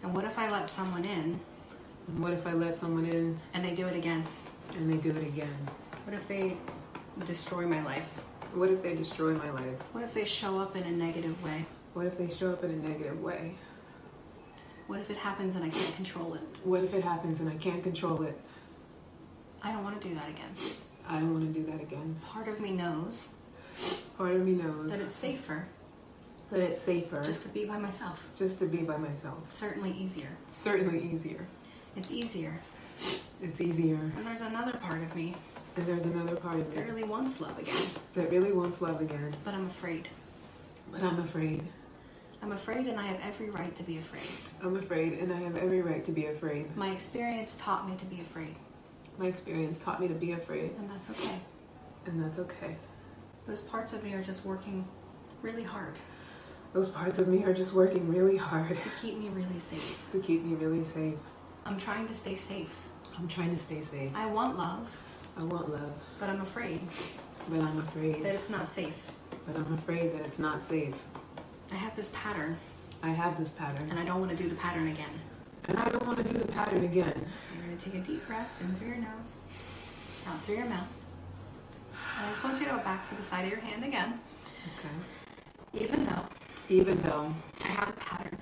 And what if I let someone in? And they do it again? What if they destroy my life? What if they destroy my life? What if they show up in a negative way? What if they show up in a negative way? What if it happens and I can't control it? What if it happens and I can't control it? I don't want to do that again. I don't want to do that again. Part of me knows that it's safer just to be by myself. Certainly easier. It's easier. And there's another part of me that really wants love again. But I'm afraid. I'm afraid and I have every right to be afraid. My experience taught me to be afraid. And that's okay. Those parts of me are just working really hard. To keep me really safe. I'm trying to stay safe. I want love. But I'm afraid. That it's not safe. I have this pattern. And I don't want to do the pattern again. And I don't want to do the pattern again. You're going to take a deep breath in through your nose, out through your mouth. And I just want you to go back to the side of your hand again. Okay. Even though Even though I have a pattern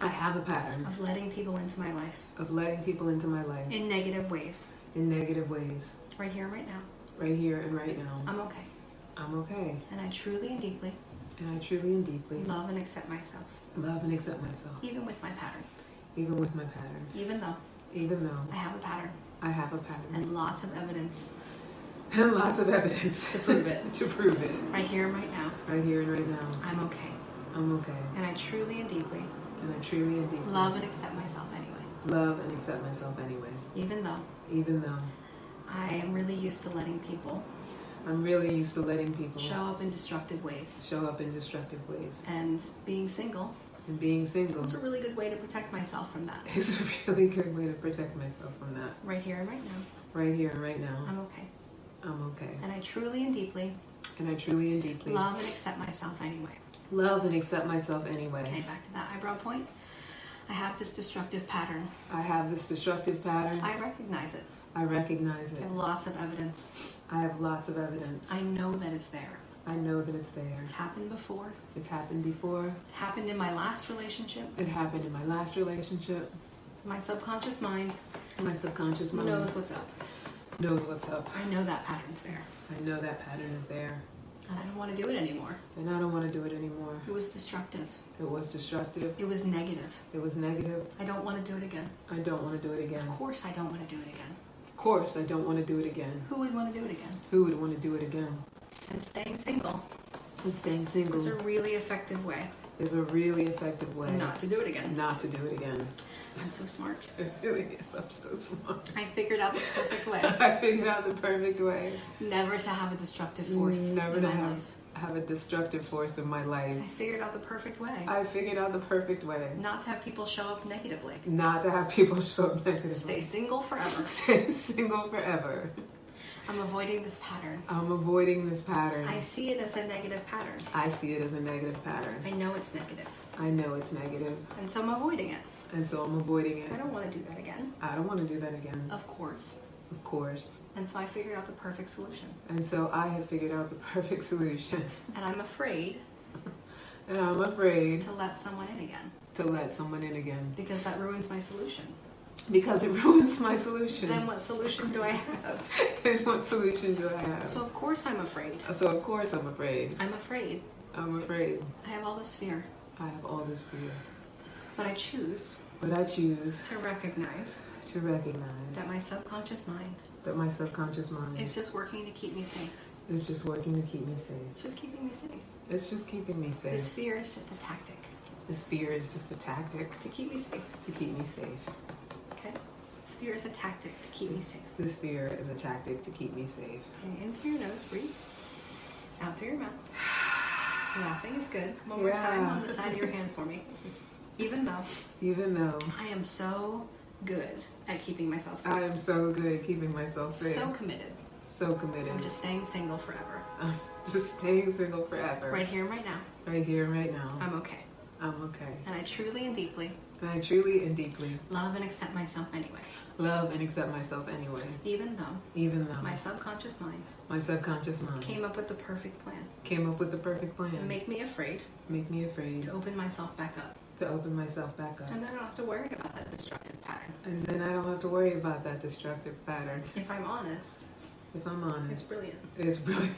I have a pattern of letting people into my life of letting people into my life in negative ways. in negative ways. Right here, right now. Right here and right now. I'm okay. I'm okay. And I truly and deeply love and accept myself. and accept myself. Even with my pattern. Even with my pattern. Even though I have a pattern. have a pattern. And lots of evidence And lots of evidence to prove it. to prove it. Right here, right now. Right here and right now. I'm okay. I'm okay. And I truly and deeply love and accept myself anyway. love and accept myself anyway. Even though Even though I am really used to letting people I'm really used to letting people show up in destructive ways. And being single It's a really good way to protect myself from that. is a really good way to protect myself from that. Right here and right now. Right here and right now. I'm okay. I'm okay. And I truly and deeply love and accept myself anyway. and accept myself Okay, anyway. back to that eyebrow point. I have this destructive pattern. I have this destructive pattern. I recognize it. I recognize I it. have lots of evidence. I have lots of evidence. I know that it's there. I know that it's there. It's happened before. It's happened before. It happened in my last relationship. It happened in my last relationship. My subconscious mind My subconscious mind knows what's up. knows what's up. I know that pattern's there. I know that pattern is there. And I don't want to do it anymore. And I don't want to do it anymore. It was destructive. It was destructive. It was negative. It was negative. I don't want to do it again. I don't want to do it again. Of course I don't want to do it again. Of course, I don't want to do it again. Who would want to do it again? Who would want to do it again? And staying single And staying single is a really effective way is a really effective way not to do it again. not to do it again. I'm so smart. It really is. I'm so smart. I figured out the perfect way. I figured out the perfect way. Never to have a destructive force Never in to my life. have a destructive force in my life. I figured out the perfect way. I figured out the perfect way. Not to have people show up negatively. Not to have people show up negatively. Stay single forever. Stay single forever. I'm avoiding this pattern. I'm avoiding this pattern. I see it as a negative pattern. I see it as a negative pattern. I know it's negative. I know it's negative. And so I'm avoiding it. And so I'm avoiding it. I don't want to do that again. I don't want to do that again. Of course. Of course. And so I figured out the perfect solution. And so I have figured out the perfect solution. And I'm afraid And I'm afraid to let someone in again. to let someone in again. Because that ruins my solution. Because it ruins my solution. Then what solution do I have? Then what solution do I have? So of course I'm afraid. So of course I'm afraid. I'm afraid. I'm afraid. I have all this fear. I have all this fear. But I choose But I choose to recognize to recognize that my subconscious mind that my subconscious mind is just working to keep me safe. is just working to keep me safe. It's just keeping me safe. It's just keeping me This safe. fear is just a tactic This fear is just a tactic to keep me safe. to keep me safe. Okay? This fear is a tactic to keep me safe. This fear is a tactic to keep me safe. Okay, in through your nose, breathe. Out through your mouth. Laughing is good. One more time on the side of your hand for me. Even though I am so good at keeping myself safe. I am so good at keeping myself safe. So committed. So committed. I'm just staying single forever. I'm just staying single forever. Right here and right now. Right here and right now. I'm okay. I'm okay. And I truly and deeply And I truly and deeply love and accept myself anyway. love and accept myself anyway. Even though Even though my subconscious mind my subconscious mind came up with the perfect plan. came up with the perfect plan. Make me afraid Make me afraid to open myself back up. to open myself back up. And then I don't have to worry about that destructive pattern. And then I don't have to worry about that destructive pattern. If I'm honest, If I'm it's honest, brilliant. it's brilliant.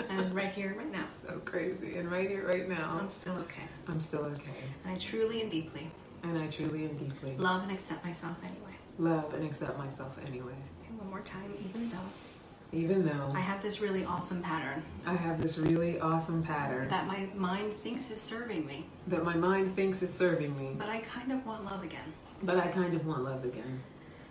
And right here, right now, So crazy. And right here, right now, I'm still okay. I'm still okay. And I truly and deeply And I truly and deeply love and accept myself anyway. love and accept myself anyway. And one more time, Even though I have this really awesome pattern I have this really awesome pattern that my mind thinks is serving me, that my mind thinks is serving me, but I kind of want love again. but I kind of want love again.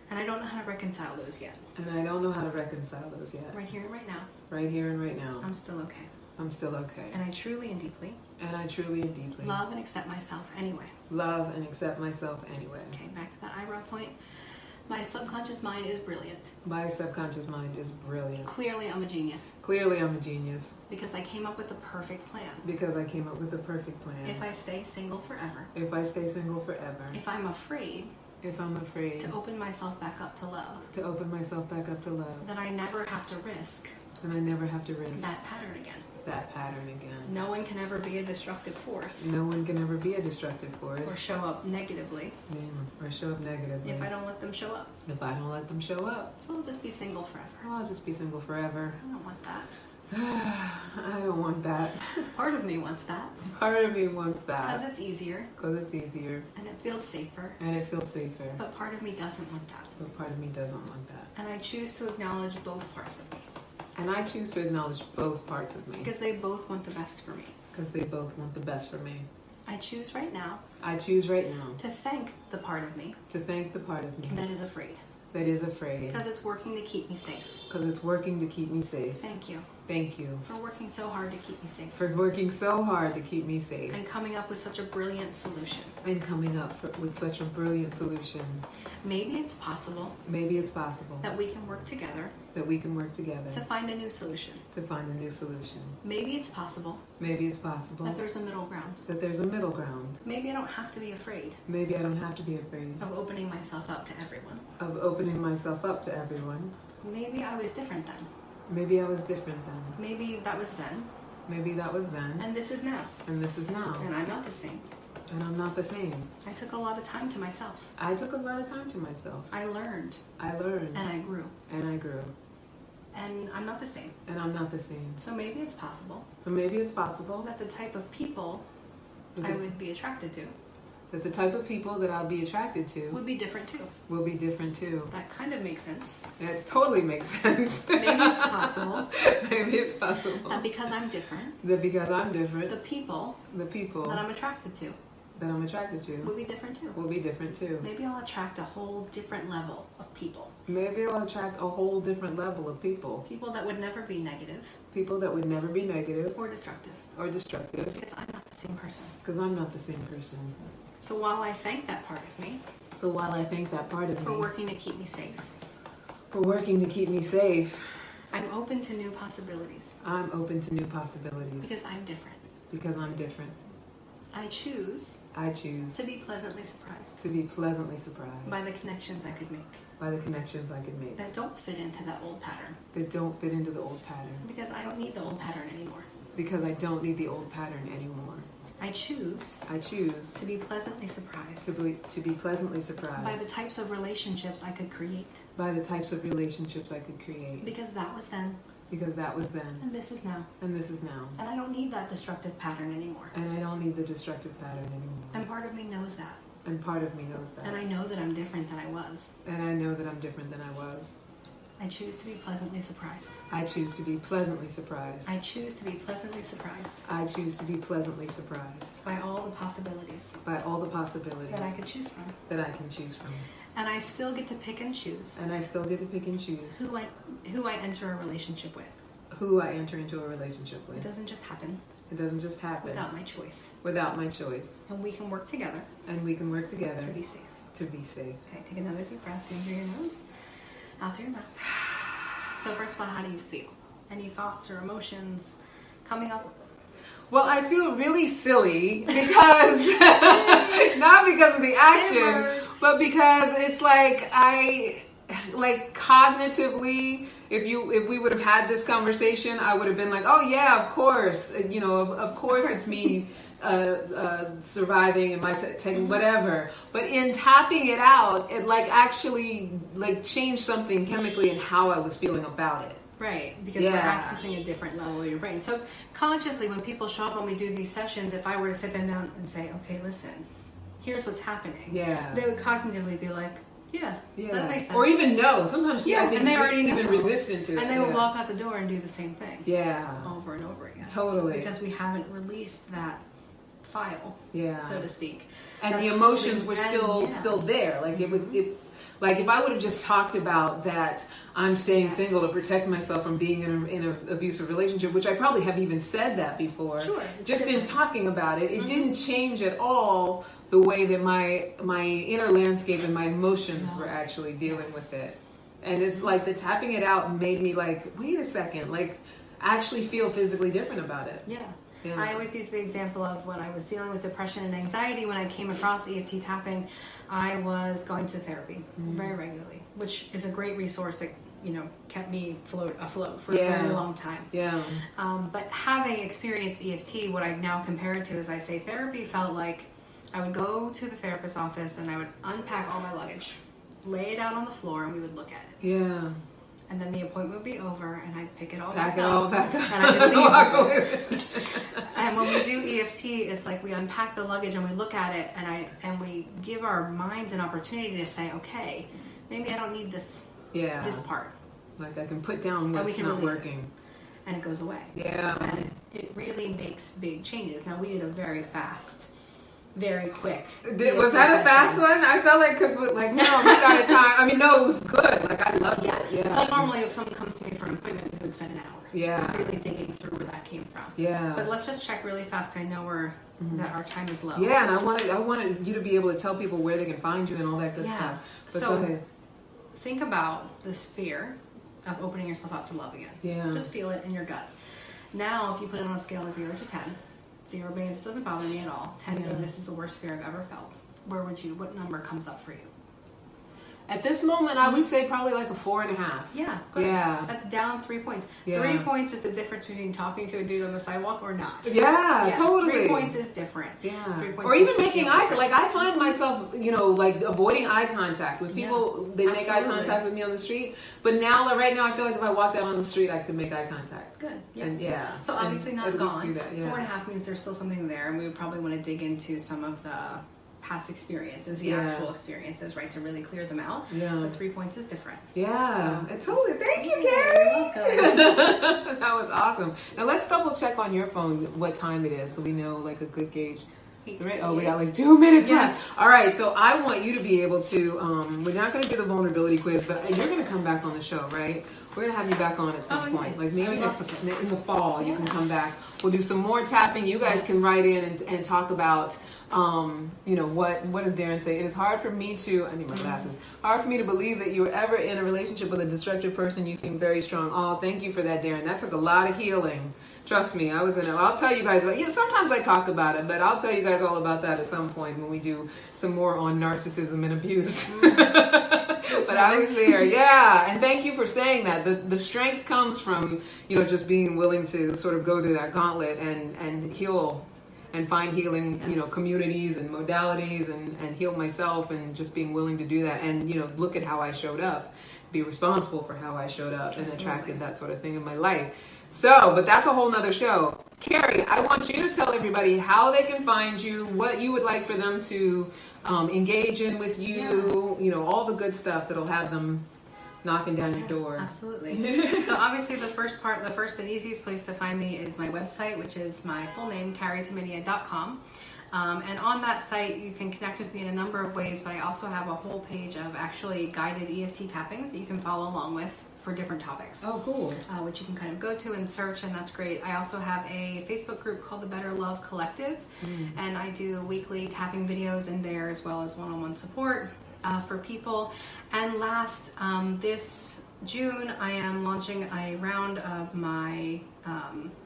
And I don't know how to reconcile those yet. And I don't know how to reconcile those yet. Right here and right now, Right here and right now, I'm still okay. I'm still okay. And I truly and deeply And I truly and deeply love and accept myself anyway. love and accept myself anyway. Okay, back to that eyebrow point. My subconscious mind is brilliant. My subconscious mind is brilliant. Clearly, I'm a genius Clearly, I'm a genius because I came up with the perfect plan. because I came up with the perfect plan. If I stay single forever, If I stay single forever, if I'm afraid if I'm afraid to open myself back up to love, to open myself back up to love, then I never have to risk And I never have to risk that pattern again. that pattern again. No one can ever be a destructive force. No one can ever be a destructive force. Or show up negatively. Or show up negatively. If I don't let them show up. If I don't let them show up. So I'll just be single forever. I'll just be single forever. I don't want that. I don't want that. Part of me wants that. Part of me wants Because that. it's easier. Because it's easier. And it feels safer. And it feels safer. But part of me doesn't want that. But part of me doesn't want that. And I choose to acknowledge both parts of me. And I choose to acknowledge both parts of me. Because they both want the best for me. Because they both want the best for me. I choose right now I choose right now to thank the part of me to thank the part of me that is afraid. that is afraid. Because it's working to keep me safe. Because it's working to keep me safe. Thank you Thank you for working so hard to keep me safe. for working so hard to keep me safe. And coming up with such a brilliant solution. And coming up with such a brilliant solution. Maybe it's possible Maybe it's possible that we can work together that we can work together to find a new solution. to find a new solution. Maybe it's possible Maybe it's possible that there's a middle ground. that there's a middle ground. Maybe I don't have to be afraid Maybe I don't have to be afraid of opening myself up to everyone. of opening myself up to everyone. Maybe I was different then. Maybe I was different then. Maybe that was then. Maybe that was then. And this is now. And this is now. And I'm not the same. And I'm not the same. I took a lot of time to myself. I took a lot of time to myself. I learned. I learned. And I grew. And I grew. And I'm not the same. And I'm not the same. So maybe it's possible So maybe it's possible that the type of people that I would be attracted to the type of people that I'll be attracted to would be different too. will be different too. That kind of makes sense. It totally makes sense. Maybe it's possible Maybe it's possible. that because I'm different, That because I'm different, the people the people that I'm attracted to that I'm attracted to will be different too. will be different too. Maybe I'll attract a whole different level of people. Maybe I'll attract a whole different level of people. People that would never be negative People that would never be negative or destructive. or destructive. Because I'm not the same person. Because I'm not the same person. So while I thank that part of me So while I thank that part of for me working to keep me safe, for working to keep me safe, I'm open to new possibilities. I'm open to new possibilities. Because I'm different. Because I'm different. I choose I choose to be pleasantly surprised to be pleasantly surprised by the connections I could make by the connections I could make that don't fit into that old pattern. that don't fit into the old pattern. Because I don't need the old pattern anymore. Because I don't need the old pattern anymore. I choose I choose to be pleasantly surprised to be pleasantly by surprised the types of relationships I could create. by the types of relationships I could create. Because that was then, Because that was then, and this is now. and this is now. And I don't need that destructive pattern anymore. And I don't need the destructive pattern anymore. And part of me knows that. And part of me knows that. And I know that I'm different than I was. And I know that I'm different than I was. I choose to be pleasantly surprised. I choose to be pleasantly surprised. I choose to be pleasantly surprised I choose to be pleasantly surprised by all the possibilities by all the possibilities that I could choose from. that I can choose from. And I still get to pick and choose And I still get to pick and choose who I enter a relationship with. who I enter into a relationship It with. doesn't just happen It doesn't just happen without my choice. without my choice. And we can work together And we can work together to be safe. to be safe. Okay, take another deep breath in through your nose, out through your mouth. So first of all, how do you feel? Any thoughts or emotions coming up? Well, I feel really silly because, not because of the action, but because it's like cognitively, if we would have had this conversation, I would have been like, oh yeah, of course, of course it's me surviving and my taking whatever. But in tapping it out, it actually changed something chemically in how I was feeling about it. Right, because we're accessing a different level of your brain. So consciously, when people show up when we do these sessions, if I were to sit them down and say, okay, listen, here's what's happening. Yeah. They would cognitively be like, yeah, that makes sense. Or even no. Sometimes I think and they already even know. resistant to it. And they would walk out the door and do the same thing. Yeah. Over and over again. Totally. Because we haven't released that file, so to speak. And the emotions were still there. Like if I would have just talked about that I'm staying single to protect myself from being in an abusive relationship, which I probably have even said that before. Sure. Just in talking about it, it didn't change at all the way that my inner landscape and my emotions were actually dealing with it. And it's like the tapping it out made me wait a second, actually feel physically different about it. Yeah. Yeah. I always use the example of when I was dealing with depression and anxiety. When I came across EFT tapping, I was going to therapy very regularly, which is a great resource. kept me afloat for a very long time. Yeah. But having experienced EFT, what I now compare it to is I say therapy felt like I would go to the therapist's office and I would unpack all my luggage, lay it out on the floor, and we would look at it. Yeah. And then the appointment would be over, and I'd pick it all Back back up. and I would leave. And when we do EFT, it's like we unpack the luggage and we look at it, and we give our minds an opportunity to say, okay, maybe I don't need this part. Like I can put down what's not working. And it goes away. Yeah. And it really makes big changes. Now, we did a very fast, very quick. Was that a fast one? I felt like, because no, we started time. I mean, no, it was good. Like, I loved it. Yeah. So normally if someone comes to me for an appointment, we would spend an hour. Yeah. Really digging through where that came from. Yeah. But let's just check really fast. I know that our time is low. Yeah, and I wanted you to be able to tell people where they can find you and all that good stuff. But so go ahead. Think about this fear of opening yourself up to love again. Yeah. Just feel it in your gut. Now, if you put it on a scale of 0 to 10, 0 being this doesn't bother me at all, 10 being this is the worst fear I've ever felt, what number comes up for you? At this moment, I would say probably like a 4.5. Yeah, good. Yeah. That's down 3 points. Yeah. 3 points is the difference between talking to a dude on the sidewalk or not. Yeah, totally. 3 points is different. Yeah. 3 points Or even making I find myself, like avoiding eye contact with people. They make eye contact with me on the street. But right now, I feel like if I walked out on the street, I could make eye contact. Good. Yeah. And So obviously not gone. Do that, 4.5 means there's still something there, and we would probably want to dig into some of the past experiences, the actual experiences, right, to really clear them out. Yeah. But 3 points is different. Yeah. Totally. Thank you, Kari. That was awesome. Now let's double check on your phone what time it is so we know like a good gauge. So, right? Oh, we got like 2 minutes left. All right. So I want you to be able to, we're not going to do the vulnerability quiz, but you're going to come back on the show, right? We're going to have you back on at some point. Like maybe in the fall, you can come back. We'll do some more tapping. You guys can write in and talk about, what does Darren say? It is hard for me to, I need my glasses, hard for me to believe that you were ever in a relationship with a destructive person. You seem very strong. Oh, thank you for that, Darren. That took a lot of healing. Trust me, I'll tell you guys about it. Sometimes I talk about it, but I'll tell you guys all about that at some point when we do some more on narcissism and abuse. But I was there. Yeah. And thank you for saying that. The strength comes from, just being willing to sort of go through that gauntlet and heal and find healing, communities and modalities and heal myself and just being willing to do that and, look at how I showed up, be responsible for how I showed up and attracted that sort of thing in my life. So, but that's a whole nother show. Kari, I want you to tell everybody how they can find you, what you would like for them to engage in with you, all the good stuff that'll have them knocking down your door. Absolutely. So obviously the first and easiest place to find me is my website, which is my full name, KariTumminia.com. And on that site, you can connect with me in a number of ways, but I also have a whole page of actually guided EFT tappings that you can follow along with for different topics. Oh, cool. Which you can kind of go to and search, and that's great. I also have a Facebook group called the Better Love Collective, and I do weekly tapping videos in there as well as one-on-one support for people. And last, this June, I am launching a round of my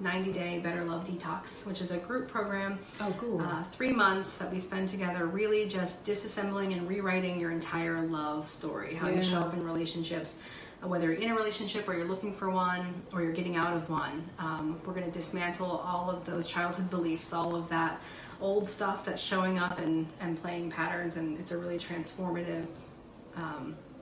90-day Better Love Detox, which is a group program. Oh, cool. 3 months that we spend together really just disassembling and rewriting your entire love story, how you show up in relationships, whether you're in a relationship or you're looking for one or you're getting out of one. We're going to dismantle all of those childhood beliefs, all of that old stuff that's showing up and playing patterns, and it's a really transformative,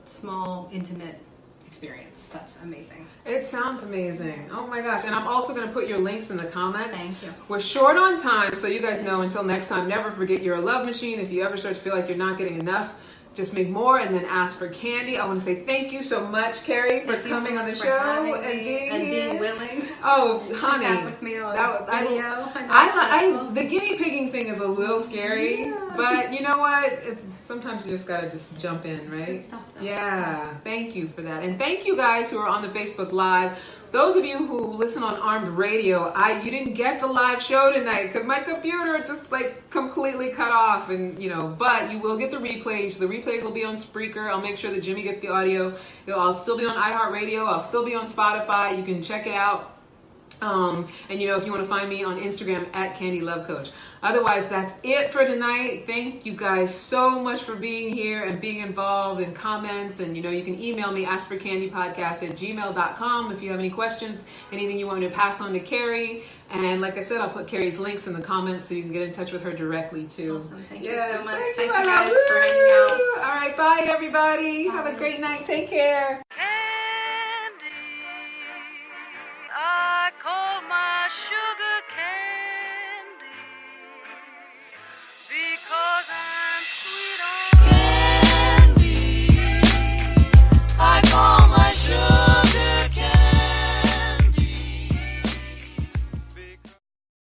small, intimate experience. That's amazing. It sounds amazing. Oh my gosh. And I'm also going to put your links in the comments. Thank you. We're short on time, so you guys know, until next time, never forget you're a love machine. If you ever start to feel like you're not getting enough, just make more and then ask for candy. I want to say thank you so much, Kari, for coming on the show and being willing. Oh, honey, to tap with me on video. The guinea pigging thing is a little scary, but you know what? Sometimes you just gotta just jump in, right? It's good stuff, though. Yeah. Thank you for that, and thank you guys who are on the Facebook Live. Those of you who listen on Armed Radio, you didn't get the live show tonight because my computer just completely cut off, and but you will get the replays. The replays will be on Spreaker. I'll make sure that Jimmy gets the audio. I'll still be on iHeartRadio. I'll still be on Spotify. You can check it out. And if you want to find me on Instagram at Candy Love Coach. Otherwise, that's it for tonight. Thank you guys so much for being here and being involved in comments. And you can email me, askforcandypodcast@gmail.com if you have any questions, anything you want me to pass on to Kari. And like I said, I'll put Kari's links in the comments so you can get in touch with her directly too. Awesome. Thank you so much. Thank you guys for hanging out. All right, bye everybody. Have a great night. Take care.